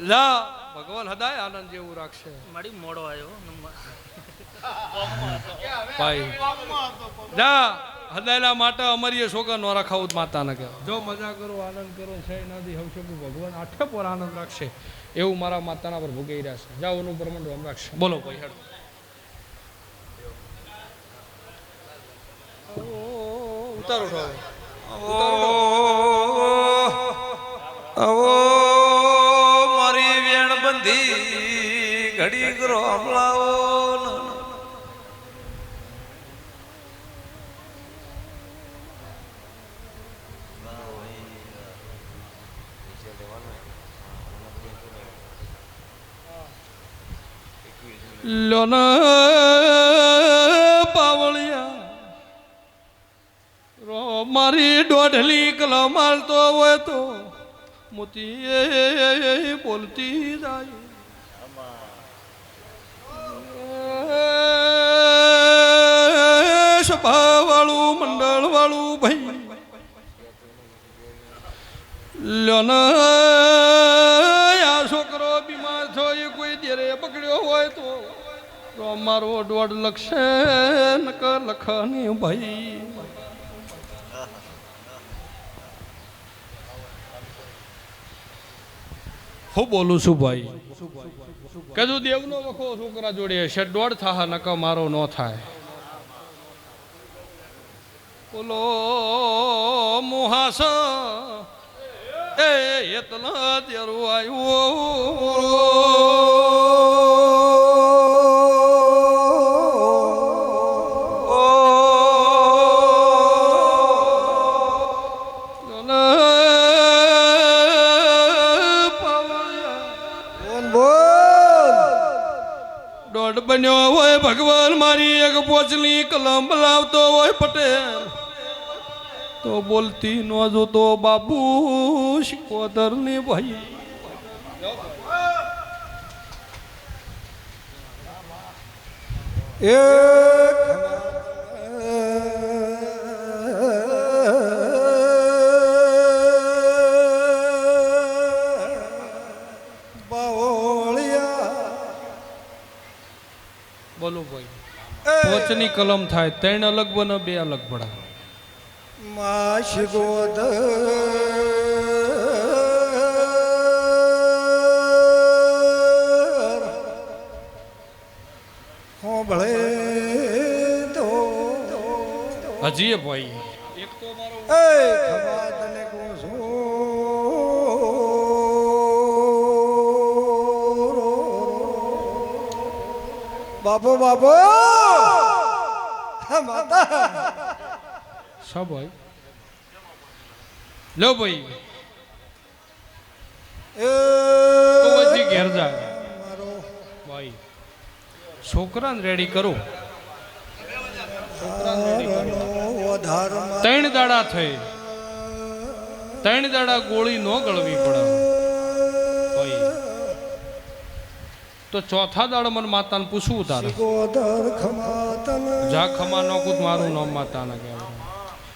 લા ભગવાન હદાય આનંદ જેવું રાખશે મારી મોડો આવ્યો ભાઈ જા હદાયલા માટે અમારી છોકરા નો રખાવું માતા ને કહેવાય જો મજા કરો આનંદ કરો છે નાથી હવશે ભગવાન આઠે પર આનંદ રાખશે એવું મારા માતાના પર ભોગવી રહ્યા છે જાઓ એનું બ્રહ્માંડ આમ રાખશે બોલો ભાઈ હેડ ઉતારો મારી વેણ બંધી ઘડી કરો હમલાઓ લોન પાવળિયા રો મારી દોઢલી કલા મારતો હોય તો મોતી બોલતી જાય સભા વાળું મંડળ વાળું ભાઈ લોન આ છોકરો બીમાર થયો કોઈ દેરે પકડ્યો હોય તો મારો દોઢ લક્ષે નક લખની ભાઈ હું બોલું છું ભાઈ કદું દેવનો વખો છોકરા જોડે છે દોઢ થા નક મારો ન થાય બોલો મુહાસ એ એટલા દેરું આવ્યું બન્યો હોય ભગવાન મારી એક પોચલી કલમ લાવતો હોય પટેલ તો બોલતી નો જોતો બાબુ શિકોદર ને ભાઈ બોલો ભાઈ પોચની કલમ થાય ત્રણ અલગ બને બે અલગ પડા માશગોદ હો ભળે તો હજી ભાઈ એક તો મારો એ ખબા તને કો છો બાપો બાપો માતા સા ભાઈ લો ભાઈ તો પછી ઘેર જાય ભાઈ છોકરાને રેડી કરો ત્રણ દાડા થઈ ત્રણ દાડા ગોળી ન ગળવી પડે ભાઈ તો ચોથા દાડા મને માતાને પૂછવું તારે જા ખમા નો કૂદ મારું નામ માતાના કહેવાય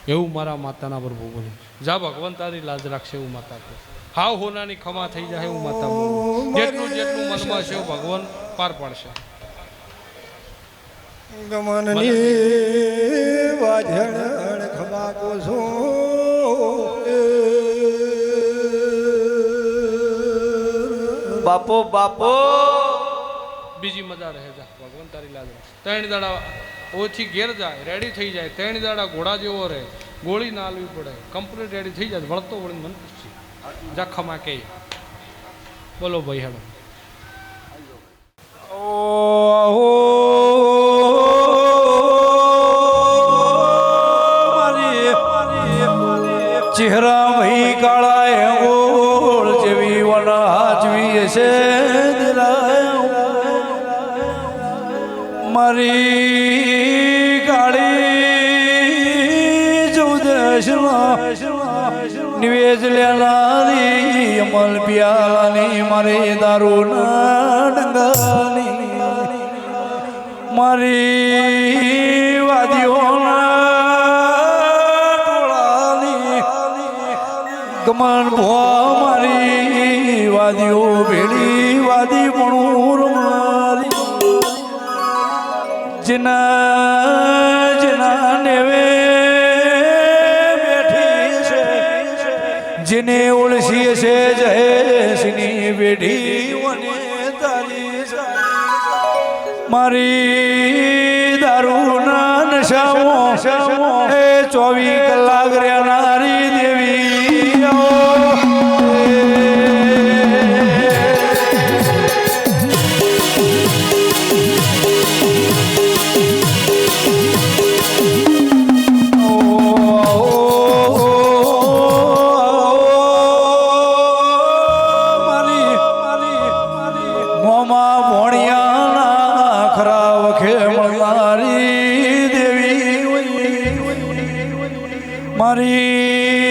એવું મારા માતાના પર બોલે જા ભગવાન તારી લાજ રાખશે એવું માતા કહે હાવ હોનાની ખમા થઈ જાય એવું માતા બોલે જેટલું જેટલું મનમાં છે એવું ભગવાન પાર પાડશે ગમનની વાજણ ખબા કોસો બાપો બાપો બીજી મજા રહે જા ભગવાન તારી લાજ રાખશે ત્રણ દાડા ઓછી ઘેર જાય રેડી થઈ જાય ત્રણ દાડા ઘોડા જેવો રહે ગોળી ના આલવી પડે કમ્પ્લીટ રેડી થઈ જાય વળતો વળીને મન પૂછશે જા ખમા કે બોલો ભાઈ હેડો ચહેરા ભાઈ કાળા ગોળ જેવી વન હાચવી છે મારી કાળી ચૌદશ નિવેશ લેનારી અમલ પિયાલાની મારી દારૂ ના ડંગાની મારી વાદીઓના ગમન ભવા મારી વાદીઓ ભેડી વાદી પણ રમારી જના જના નેવે બેઠી છે જેને ઓળખી છે જયસિંહની બેઠી વને તારી મારી દારૂના નશાઓ એ 24 કલાક રહેનારી દેવી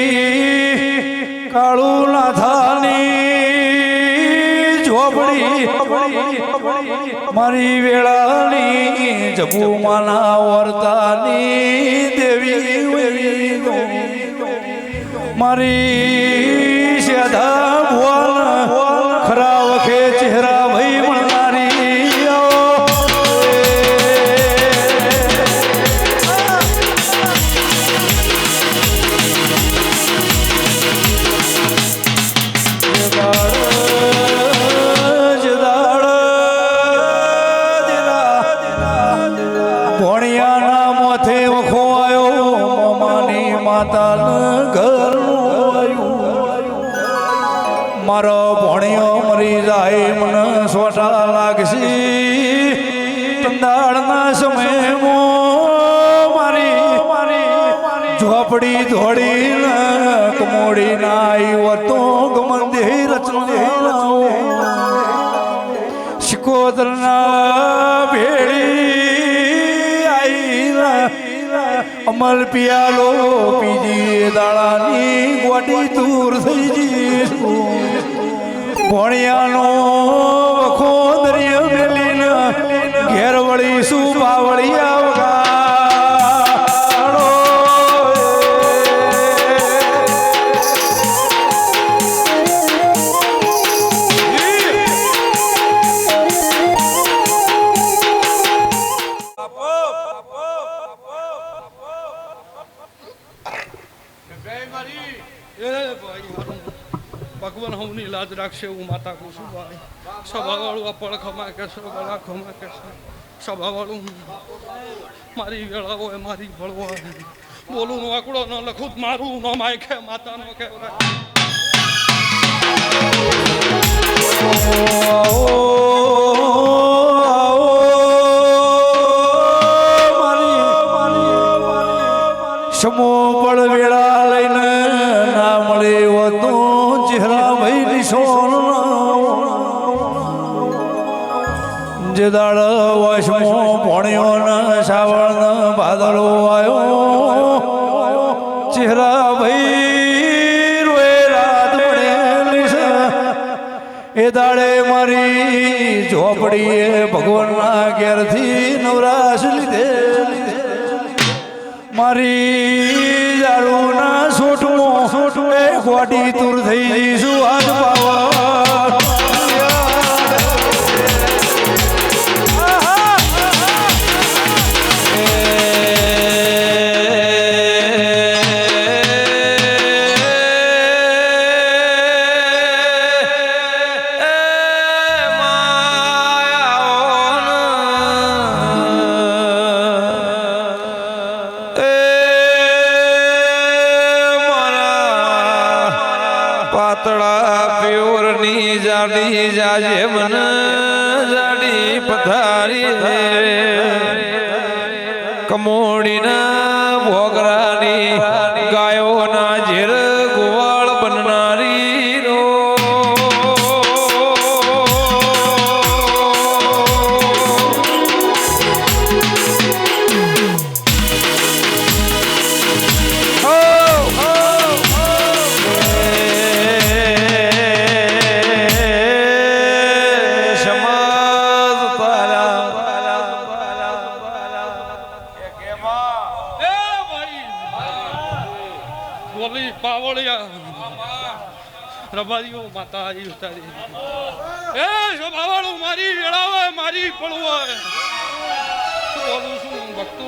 મારી કાળું નાથાની ઝોપડી મારી વેળાની જબુમાના વર્તાની દેવી મારી શ્યાધા ભુવન ખરા વખે ચહેરા ભાઈ મળનારી મારો ભણ્યો મરી જાય મને સોટા લાગશે તંદાળના સમયમાં મારી ઝોપડી ધોડી કમોડી ના આવ્યો તો ગમંદે રચના શિકોતરના ભેળી આવી અમલ પિયાલો પીજી દાડાની ગોડી દૂર થઈ જઈશું ભણિયાનો વખો દરિયો મેલીને ઘેર વળીશું બાવળિયા વગાડો ભગવાન હમની લાજ રાખશે એવું માતા કહું છું ભાઈ સભાવાળું આ પળ ખમા કહેશે ગળા ખમા કહેશે સભાવાળું મારી વેળા હોય મારી ભળવો બોલું નો આકડો ન લખું મારું ન માયખે માતા નો કહેવાય સમો ગોળ વેળા લઈને ના મળે હોતું ચહેરા ભાઈ નિશોન જે દાળ વશમો ભણ્યો ને સાવળ ને ભાદળો આવ્યો ચહેરા ભાઈ રોએ રાત પડેલી છે એ દાડે મારી ઝોપડીએ ભગવાનના ઘેરથી નવરાશ લીધેલી મારી દારૂના સોટમો એ ગોડી તુર થઈ જઈશું હાથ પાવા પાતળા પ્યોરની જાડી જાજે મન જાડી પથારી કમોડીના ભોગરાની ગાયોના ઝેર ગોવાળ બનનારી રો રબારીઓ માતાજી ઉતારી એ સ્વભાવવાળું મારી વેળાવે મારી પડવો બોલું છું ભક્તો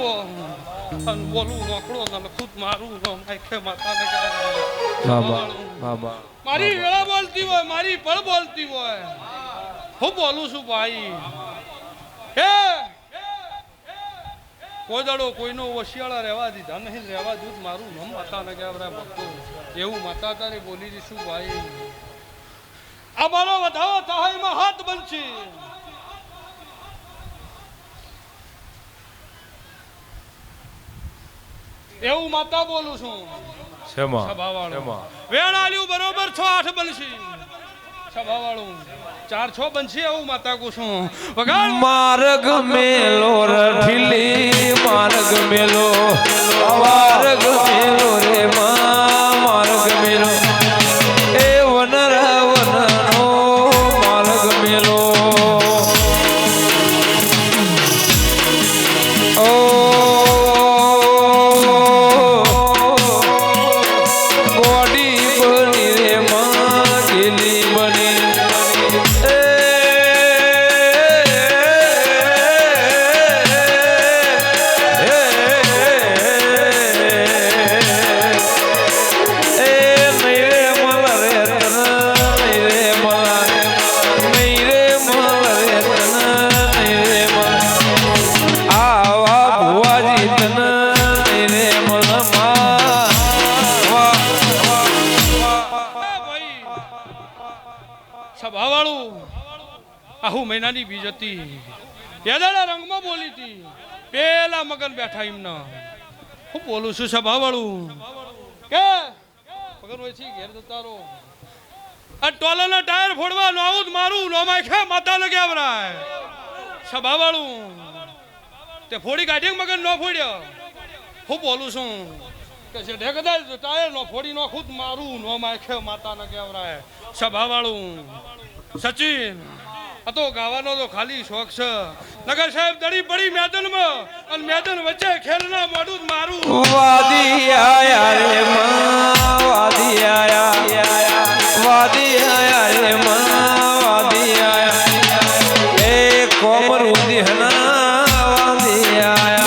અને બોલું નોકડો ને ખુદ મારું આખે માતાને બાબા બાબા મારી વેળા બોલતી હોય મારી પળ બોલતી હોય હું બોલું છું ભાઈ હે કોઈ દાડો કોઈનો વશિયાળા રહેવા દીધા નહીં રહેવા દૂધ મારું નમ માતાને કહેવાય ભક્તો એવું માતા તારે બોલી દઈશું ભાઈ આ મારો વધાવો સહાયમાં હાથ બનશે એવું માતા બોલું છું વેણાલ્યું બરોબર 6-8 બનશે સભાવાળું 4-6 બનશે એવું માતા કહું છું વગાડ માર્ગ મેલો રઠીલી માર્ગ મેલો માર્ગ મેલો રે માર્ગ મેલો એ વનરા વનનો માર્ગ મેલો ઓ ગોડી બની રે માં ગેલી બની આહુ મહિનાની બીજ હતી યાદાના રંગમાં બોલી હતી પેલા મગન બેઠા એમના હું બોલું છું સભાવાળું કે મગન હોય છે ઘેર જતા રહો આ ટોલાના ટાયર ફોડવાનું આવું જ મારું લોમાય ખે માતા લગે આવરાય સભાવાળું તે ફોડી કાઢી મગન ન ફોડ્યો હું બોલું છું કે છે કદાચ ટાયર નો ફોડી નો ખુદ મારું લોમાય ખે માતા લગે આવરાય સભાવાળું સચિન આ તો ગાવાનો તો ખાલી શોખ છે નગર સાહેબ દડી પડી મેદાનમાં અને મેદાન વચ્ચે ખેલના મોઢું મારું વાદી આયા રે માં વાદી આયા વાદી આયા રે માં વાદી આયા એ કોમરું દિહના વાદી આયા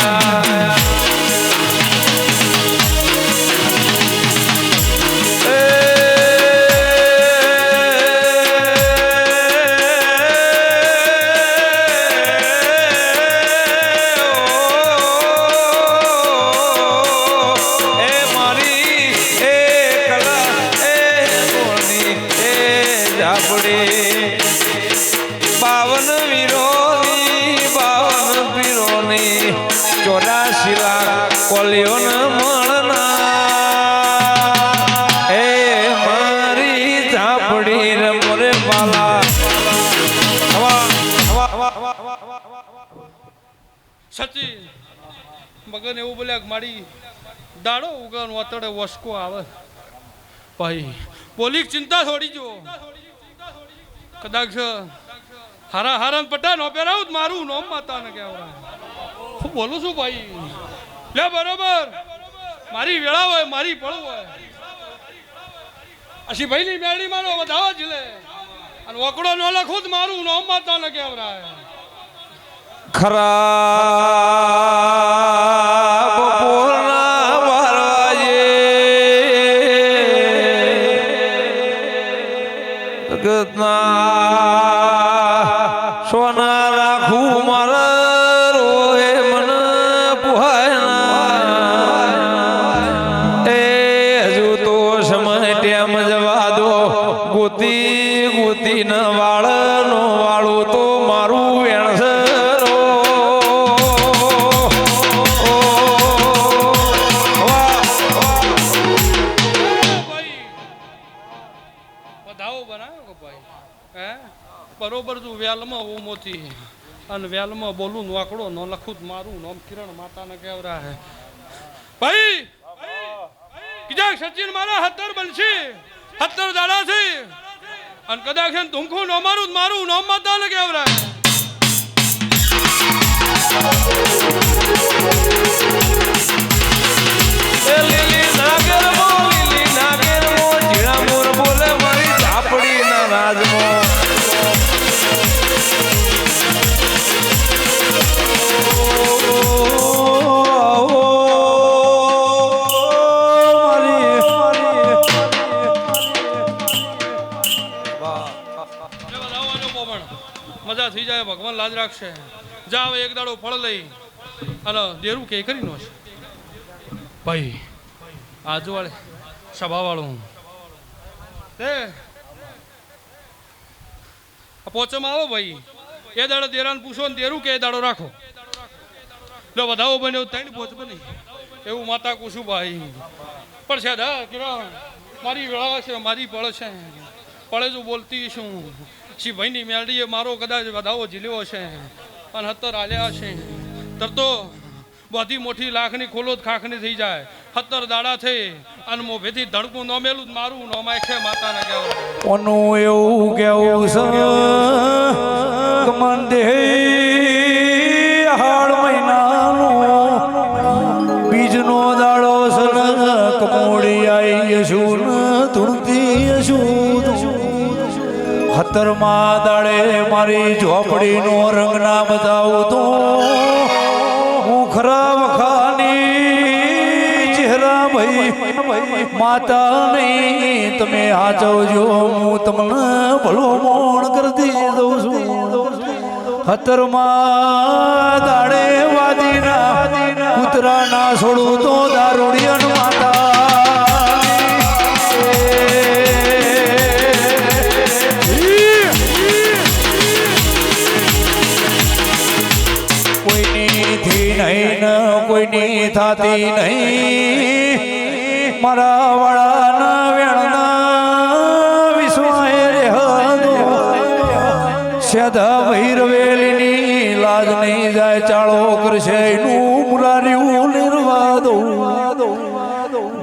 સચિન મગન એવું બોલ્યા કે મારી દાડો ઉગન વતડે વસકો આવે ભાઈ બોલી ચિંતા છોડી જો કદાચ હારા હારા પટા નો પહેરાવું મારું નોમ માતા ને કહેવાય હું બોલું છું ભાઈ લે બરોબર મારી વેળા હોય મારી પળું હોય અશી ભાઈ ની મેળી મારો વધાવો જ લે અને વકડો નો લખું જ મારું નોમ માતા ને કહેવાય ખરાબ પૂર્ણ વરવાજે જગતના સોના રાખું મારા રોએ મન પુહાય એ હજુ તો સમય ટેમ જવા દો ગોતી ગોતી ન વાળનો વાળું તો મારું વેણસે બરોબર તું વ્યાલમાં હું મોતી અને વ્યાલમાં બોલું નોકડો નો લખું મારું નોમ કિરણ માતા ને કેવરા હે ભાઈ કીધા સચિન મારા 70 બનશે 70 દાડા છે અને કદાચ તુમખું નો મારું નોમ માતા ને કેવરા લીલી નાગર મો ઝીણા મોર બોલે મારી ઝાપડી ના રાજમો મજા થઈ જાય ભગવાન લાજ રાખશે જાવ એક દાડો ફળ લઈ અને દેરું કે કરી નો છે ભાઈ આજુવાળે સભાવાળું તે પોચમાં આવો ભાઈ એ દાડો દેરાને પૂછો ને દેરું કે એ દાડો રાખો જો વધાવો બન્યો ત્રણ પોચ બની એવું માતા કુશું ભાઈ પણ છે હા કિરણ મારી વેળા છે મારી પળ છે પળે જો બોલતી શું શી ભાઈની મેળડીએ મારો કદાચ વધાવો ઝીલ્યો છે અને 70 આલ્યા છે તરતો બધી મોટી લાખની ખોલો જ ખાખની થઈ જાય 70 દાડા થઈ અને મોભેથી ધડકું ન મેલું મારું ન માખે માતાને કહેવાય ઓનું એવું કેવું છે મંદે હાડ મહિનાનો બીજનો દાડો સન કમોડી આવી છું ધૂણતી છું 70માં દાડે મારી ઝોપડીનો રંગ ના બતાવું તો હું ખરા વખાની ચહેરા ભાઈ માતા નહીં તમે હાચવજો હું તમને ભલો મોણ કરતી દઉં છું 70માં દાડે વાદીના કૂતરા ના છોડું તો દારૂડિયન માતા કોઈની થાતી નહીં મારા વાળાના વેણના વિશ્વાએ રહેતો સદા ભૈરવેલીની લાજ નહીં જાય ચાળો કરશે એનું મુરાર્યું નિર્વા દઉં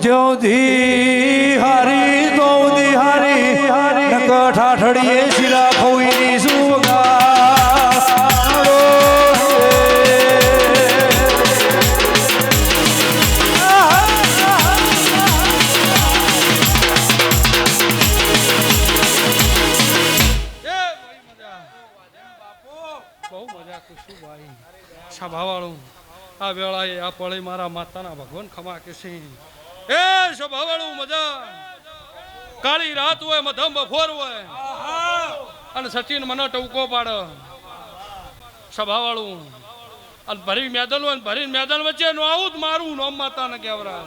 જ્યોથી હારી દોધી હારી ઠાઠડીએ શિરા ખોઈની સુગા સભાવાળું આ વેળાએ આ પળે મારા માતાના ભગવાન ખમા કે છે એ સભાવાળું મજા કાળી રાત હોય મધમ બફોર હોય અને સચિન મને ટવકો પાડે સભાવાળું અને ભરી મેદાન હોય ભરી મેદાન વચ્ચે નો આવું જ મારું નોમ માતાને કહેવરા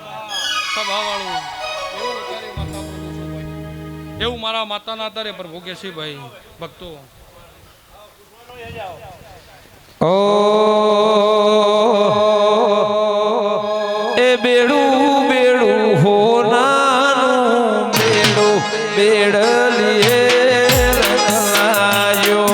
સભાવાળું એવું મારા માતાના આધારે પ્રભુ કે છે ભાઈ ભક્તો ઓ એ બેડું બેડું હોનાનું બેડું બેડલીએ રંગાયો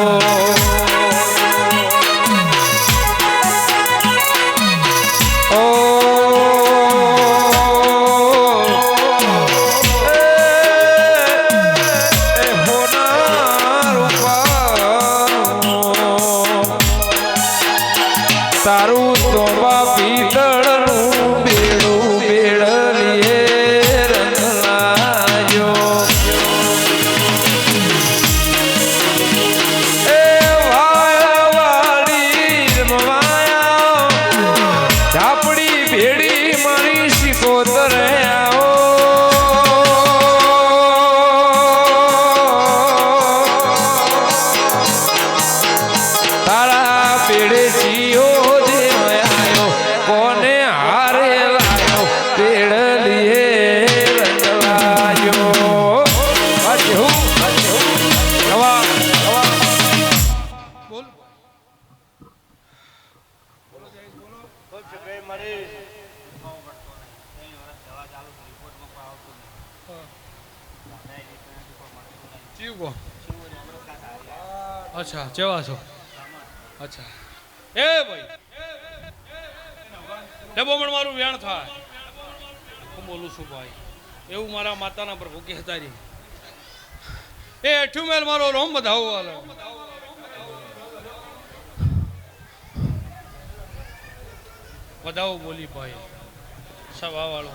ચીવ કો અચ્છા કેવા છો અચ્છા એ ભાઈ ડબોમણ મારું વ્યાણ થાય હું બોલું છું ભાઈ એવું મારા માતાના પ્રભુ કહેતા રહી એ અઠુમેલ મારો રોમ બધાવો વાલો વધાવો બોલી ભાઈ સભા વાળો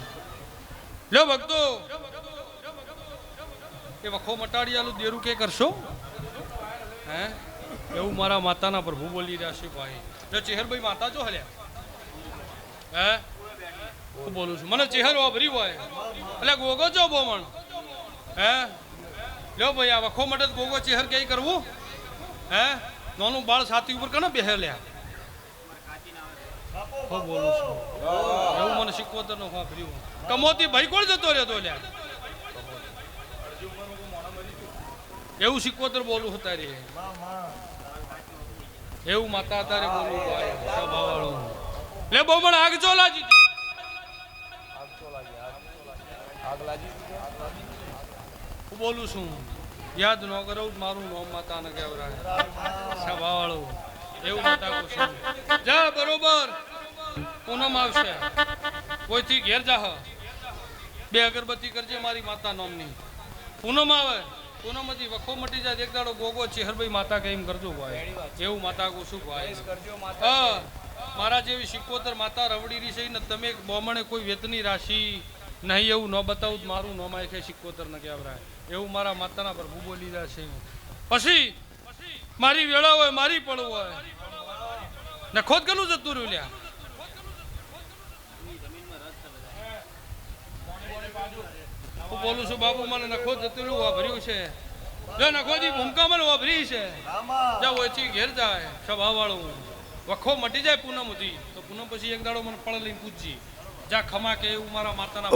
લો ભક્તો એ વખો મટાડિયાલું દેરું કે કરશો હે એવું મારા માતાના પ્રભુ બોલી રહ્યા છે ભાઈ જો ચેહરભાઈ માતા જો હલ્યા હે હું બોલું છું મને ચેહર વાપરી હોય એટલે ગોગો છો બોમણ હે લ્યો ભાઈ આ વખો મટે ગોગો ચેહર કઈ કરવું હે નાનું બાળ છાતી ઉપર કને બેહે લ્યા હું બોલું છું એવું મને શીખવતર નો વાપર્યું કમોતી ભાઈ કોણ જતો રહ્યો તો લ્યા એવું શીખવતર બોલું હતા રે એવું માતા તારે બોલું ભાઈ સભાવાળું લે બોમણ આગ ચોલાજી હું બોલું છું યાદ ન કરો મારું નામ માતા ને કહેવરાય સભાવાળું એવું માતા કહું છું જા બરોબર પૂનમ આવશે કોઈથી ઘેર જાહ 2 અગરબત્તી કરજે મારી માતા નામની પૂનમ આવે પૂનમથી વખો મટી જાય એક દાડો ગોગો ચેહરભાઈ માતા કેમ કરજો ભાઈ એવું માતા કહું છું ભાઈ હા મારા જેવી શિકોતર માતા રવડી રહી છે ને તમે બોમણે કોઈ વેતની રાશિ નહીં એવું ન બતાવું મારું ન માય શિકોતર ને કહેવાય એવું મારા માતાના પ્રભુ બોલી રહ્યા છે પછી મારી વેળા હોય મારી પડવું હોય ને ખોદ ગલું જતું રહ્યું લ્યા હું બોલું છું બાબુ મને નખો જતું વાભર્યું છે જો નખોથી ભૂમકા મને વાભરી છે જાઓ ઓછી ઘેર જાય સભા વાળું વખો મટી જાય પૂનમ હતી તો પૂનમ પછી એક દાડો મને ફળ લઈને પૂછજી જા ખમા કે એવું મારા માતાના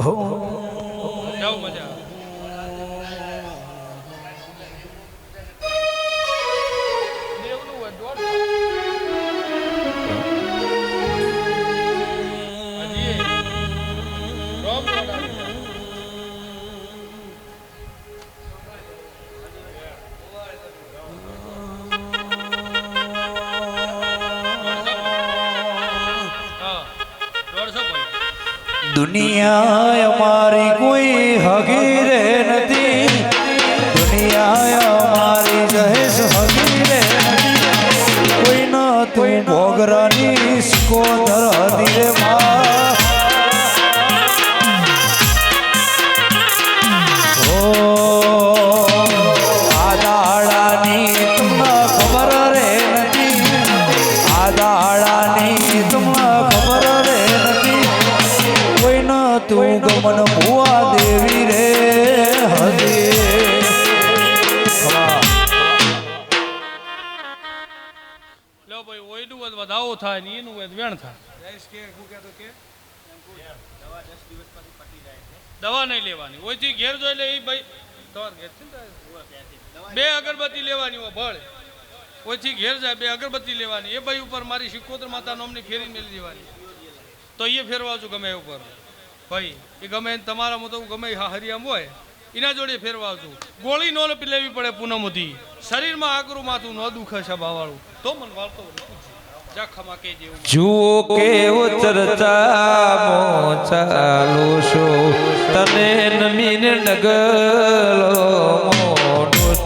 જાઓ મજા દુનિયા અમારી કોઈ હગી રે નથી દુનિયા અમારી જહેશ હગી રે નથી કોઈ ન તું ભોગરાની સિકોતર હતી રે માં ઓ આ દાડાની તમને ખબર રે નથી આ દાડાની તમને ખબર રે નથી તું ગમન ભુવા દેવી રે હદે લો ભાઈ ઓયનું વધાવો થાય ને એનું વેણ થાય દવા નહીં લેવાની ઓયથી ઘેર જોઈ લે એ ભાઈ તમારે ઘેર છે 2 અગરબત્તી લેવાની હોય ભળ ઓયથી ઘેર જાય 2 અગરબત્તી લેવાની એ ભાઈ ઉપર મારી શિકોતર માતા નામની ફેરી મેળવી દેવાની તો એ ફેરવા છું ગમે ઉપર ભાઈ એ ગમે તમારામાં તો ગમે હરિયામ હોય એના જોડે ફેરવા છું ગોળી નો લેવી પડે પૂનમથી શરીરમાં આકરું માથું ન દુખે છે બાવાળું તો મન વાળતો જા ખમા કે જેવું જુઓ કેવો ચર્ચામાં ચાલો છો તને નમીન નગલો મોઢું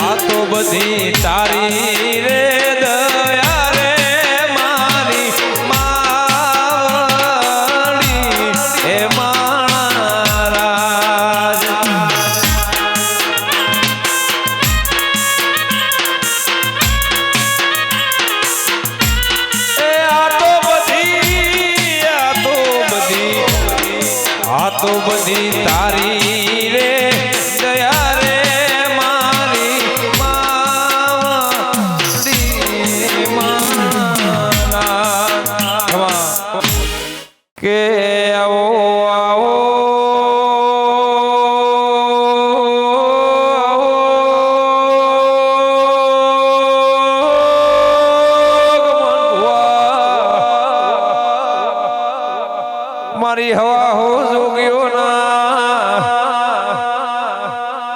આ તો બધી તારી રે દયા રે મારી માવડી હે મહારાજ આ તો બધી તારી રે દયા રે મારી માવડી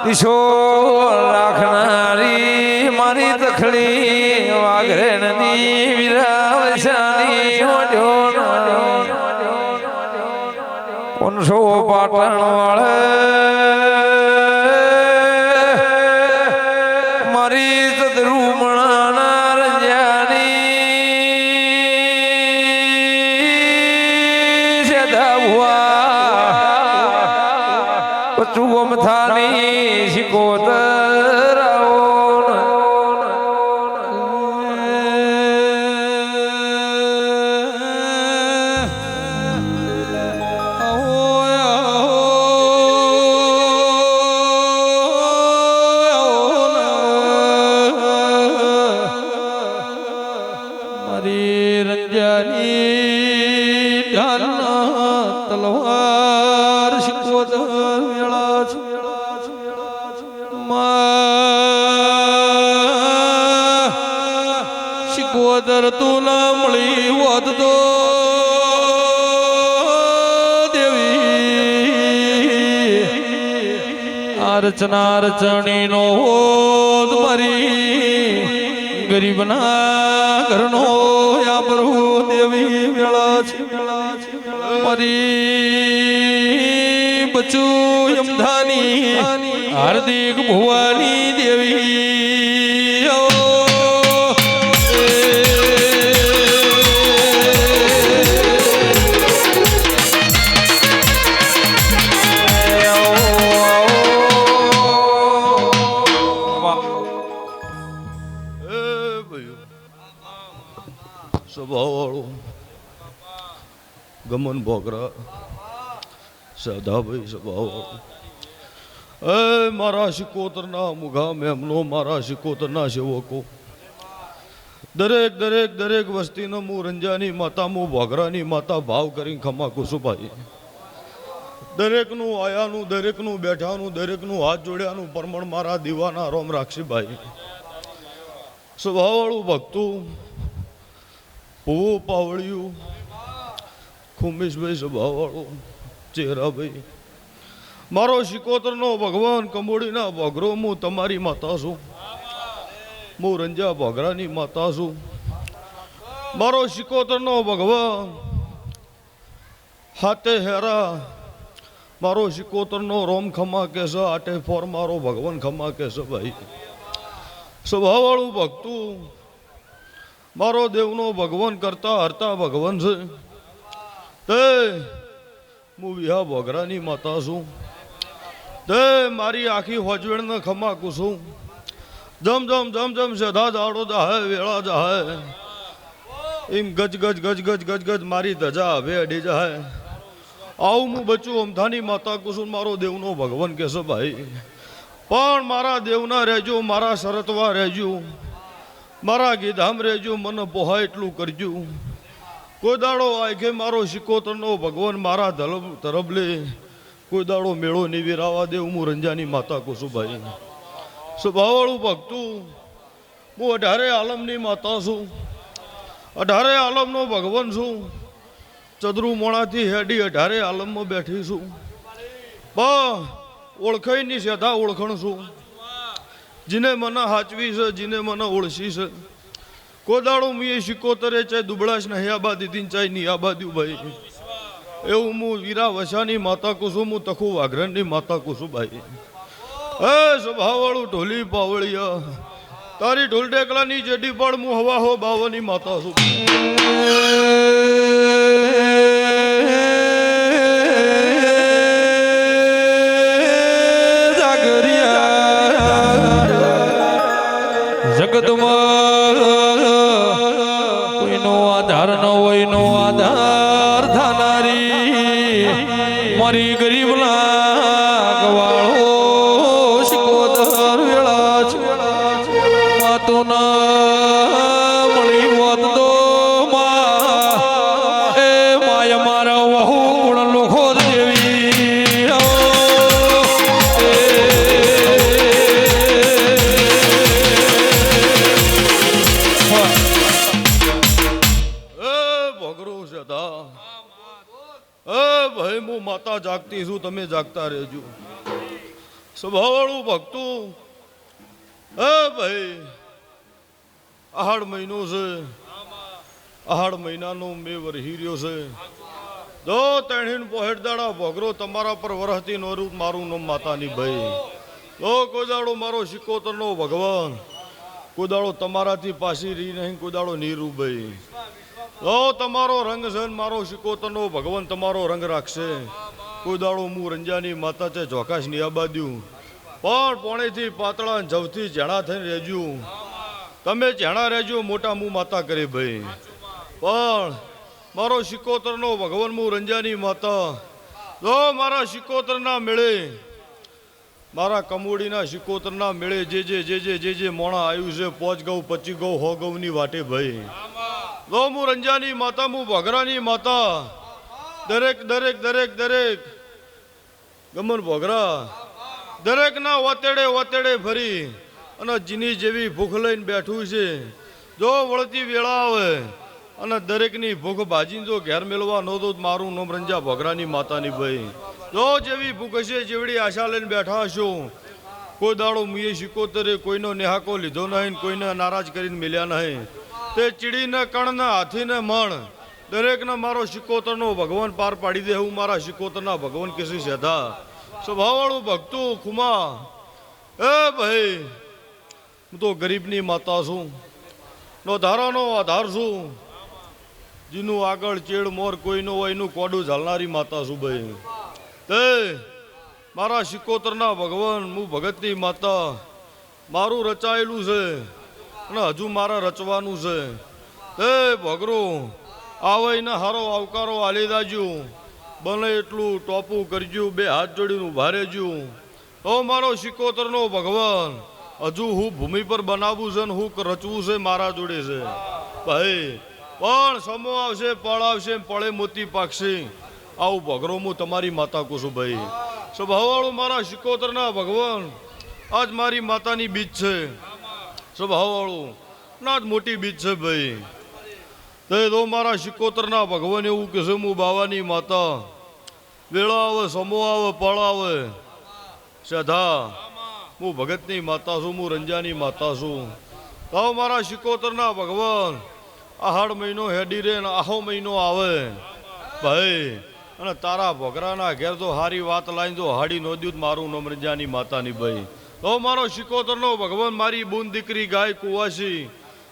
ઈશો રાખનારી મારી તખડી વાઘરેણની વિરાવશાની કોનસો પાટણ વાળે મારી તદરૂમણા રંજાની સેધા ભુવા પચું થાની શિકોતરાઓ મારી રંજાની તલવાર શિકોતર વેળા છે શિકોતર તું ના મળી હોત તો દેવી અર્ચના રચણી નો હોત મારી ગરીબના ઘરનો યા પ્રભુ દેવી વેળા છે મારી બચું યમધાની હાર્દિક ભુવાની દેવી સ્વભાવવાળો ગમન ભોગરા સદાભાઈ સ્વભાવવાળો મારા શિકોતરના મુઘા મેમનો મારા શિકોતરના સેવકો દરેક દરેક દરેક વસ્તીનો હું રંજાની માતા હું ભોગરાની માતા ભાવ કરીને ખમા કુસુભાઈ દરેકનું આયાનું દરેકનું બેઠાનું દરેકનું હાથ જોડ્યાનું પરમણ મારા દીવાના રોમ રાખશીભાઈ સ્વભાવવાળું ભક્તું ભૂવો પાવળિયું ખુમીશભાઈ સ્વભાવવાળો ચહેરાભાઈ મારો શિકોતરનો ભગવાન કંબોડીના ભોગરો હું તમારી માતા છું હું રંજા ભોગરાની માતા છું મારો શિકોતરનો ભગવાન હાથે હેરા મારો શિકોતરનો રોમ ખમા કહેશે આટે ફોર મારો ભગવાન ખમા કહેશે ભાઈ સ્વભાવવાળું ભક્તું મારો દેવનો ભગવાન કરતા હરતા ભગવાન છે તે હું વિહા ભોગરાની માતા છું તે મારી આખી હોજવેણને ખમાકું છું જમ જમ જમ જમ સદા દાડો જાહે વેળા જાહે એમ ગજ ગજ ગજ ગજ ગજ ગજ મારી ધજા હવે અડી જાહે આવું હું બચું અમથાની માતા કુસુમ મારો દેવનો ભગવાન કહેશે ભાઈ પણ મારા દેવના રહેજો મારા શરતવા રહેજો મારા ગીધામ રહેજો મને પોહાય એટલું કરજો કોઈ દાડો આખે મારો શિકોતરનો ભગવાન મારા તરફ લે કોઈ દાડો મેળો નહીં વેરાવા દે હું રંજાની માતા કુસુભાઈ સ્વભાવવાળું ભક્તું હું 18 આલમની માતા છું 18 આલમનો ભગવાન છું ચદરુ મોણાથી હેડી 18 આલમમાં બેઠી છું ઓળખાઈની સેધા ઓળખણ છું જીને મને હાચવી છે જીને મને ઓળશી છે કોદાળો મીએ શિકોતરે ચાહે દુબળાશ ને હયાબા દીધી ચાહે નિયાબા દ્યું ભાઈ એવું હું વીરા વસાની માતા કુસુમ હું તખુ વાઘરણની માતા કુસુભાઈ સ્વભાવવાળું ઢોલી પાવળિયા તારી ઢોલ ટેકલાની જેડી પણ હું હવા હો બાવાની માતા છું જગતમાં કોઈનો આધાર ન હોય નો આધાર થાનારી મારી ગરીબ લાગવાળો શિકોતર વેળા છે માતો ના મળી હોત તો એ માય મારા વહુ ગુણ લોખો દેવી ભાઈ હું માતા જાગતી છું તમે જાગતા રહેજો સ્વભાવવાળું ભક્તું હે ભાઈ આહાડ મહિનો છે આહાડ મહિનાનો મેં વરહી રહ્યો છે જો તેણીન પોહેટ દાડા ભોગરો તમારા પર વરહતી નોરું મારું નામ માતાની ભાઈ જો કોદાળો મારો શિકોતરનો ભગવાન કોદાળો તમારાથી પાછી રી નહીં કોદાળો નીરું ભાઈ જો તમારો રંગ છે ને મારો શિકોતરનો ભગવાન તમારો રંગ રાખશે કોદાળો હું રંજાની માતા છે ચોકાશ ની આબાદ્યું પણ પોણેથી પાતળા જવથી ઝેણા થઈને રહેજો તમે ઝેણા રહેજો મોટા મું માતા કરે ભાઈ પણ મારો શિકોતરનો ભગવાન હું રંજાની માતા જો મારા શિકોતરના મેળે મારા કમોડીના શિકોતરના મેળે જે મોણા આવ્યું છે 5 ગૌ 25 ગૌ 100 ગૌની વાટે ભાઈ જો હું રંજાની માતા હું ભોગરાની માતા દરેક દરેક દરેક દરેક ગમન ભોગરા દરેકના વતેડે ફરી અને જીની જેવી ભૂખ લઈને બેઠું છે જો વળતી વેળા આવે અને દરેકની ભૂખ ભાજીને જો ઘેર મેળવા ન તો મારું નામ રંજા ભોગરાની માતાની ભાઈ જો જેવી ભૂખ હશે જેવડી આશા લઈને બેઠા હશો કોઈ દાડો મુએ શિકોતરે કોઈનો નેહાકો લીધો નહીં કોઈને નારાજ કરીને મિલ્યા નહીં તે ચીડીને કણને હાથીને મણ દરેકને મારો શિકોતરનો ભગવાન પાર પાડી દે હું મારા શિકોતરના ભગવાન કિસી સેધા સ્વભાવવાળું ભક્તું ખુમા એ ભાઈ હું તો ગરીબની માતા છું નો ધારાનો આધાર છું જીનું આગળ ચેડ મોર કોઈનો હોય એનું કોડું ઝાલનારી માતા છું ભાઈ તે મારા શિકોતરના ભગવાન હું ભગતની માતા મારું રચાયેલું છે અને હજુ મારા રચવાનું છે તે ભગરો આવે ને હારો આવકારો આલી દાજુ બને એટલું ટોપું કરજો 2 હાથ જોડીને ઉભા રહેજો તો મારો શિકોતરનો ભગવાન હજુ હું ભૂમિ પર બનાવવું છે ને હું રચવું છે મારા જોડે છે ભાઈ પણ સમો આવશે પળ આવશે પળે મોતી પાકશે આવું ભગરો હું તમારી માતા કહું છું ભાઈ સ્વભાવવાળું મારા શિકોતરના ભગવાન આજ મારી માતાની બીજ છે સ્વભાવવાળું ના જ મોટી બીજ છે ભાઈ તે તો મારા શિકોતરના ભગવાન એવું કે છે હું બાવાની માતા વેળા આવે સમો આવે પળ આવે સધા હું ભગતની માતા છું હું રંજાની માતા છું તો મારા શિકોતરના ભગવાન આહાડ મહિનો હેડી રે ને આહો મહિનો આવે ભાઈ અને તારા ભોગરાના ઘેર તો હારી વાત લાઈને જો હાડી નોંધ્યું મારું નામ રંજાની માતાની ભાઈ તો મારો શિકોતરનો ભગવાન મારી બૂન દીકરી ગાય કુવાસી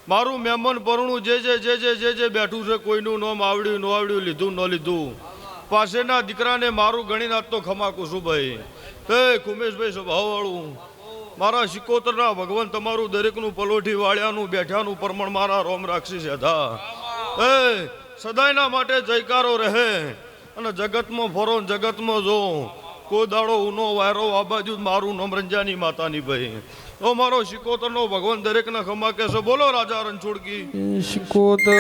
મારું મહેમાન પરણું જે બેઠું છે કોઈનું નામ આવડ્યું ન આવડ્યું લીધું ન લીધું પાસેના દીકરાને મારું ગણી નાખતો ખમા કુસુભાઈ એ કુમેશભાઈ સ્વભાવવાળું મારા શિકોતરના ભગવાન તમારું દરેકનું પલોઠી વાળ્યાનું બેઠાનું પ્રમાણ મારા રોમ રાખશી સદા એ સદાયના માટે જયકારો રહે અને જગતમાં ફરો જગતમાં જો કોઈ દાડો ઉનો વાયરો આ બાજુ મારું નામ રંજાની માતાની ભાઈ તો મારો શિકોતરનો ભગવાન દરેકના ખમા કહેશે બોલો રાજા રણછોડકી શિકોતર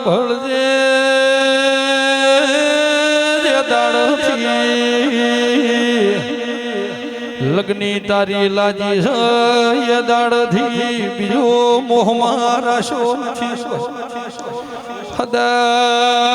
ભળજે લગ્ની તારી લાજી છે દાડથી બીજો મોહ મારા શો નથી હદા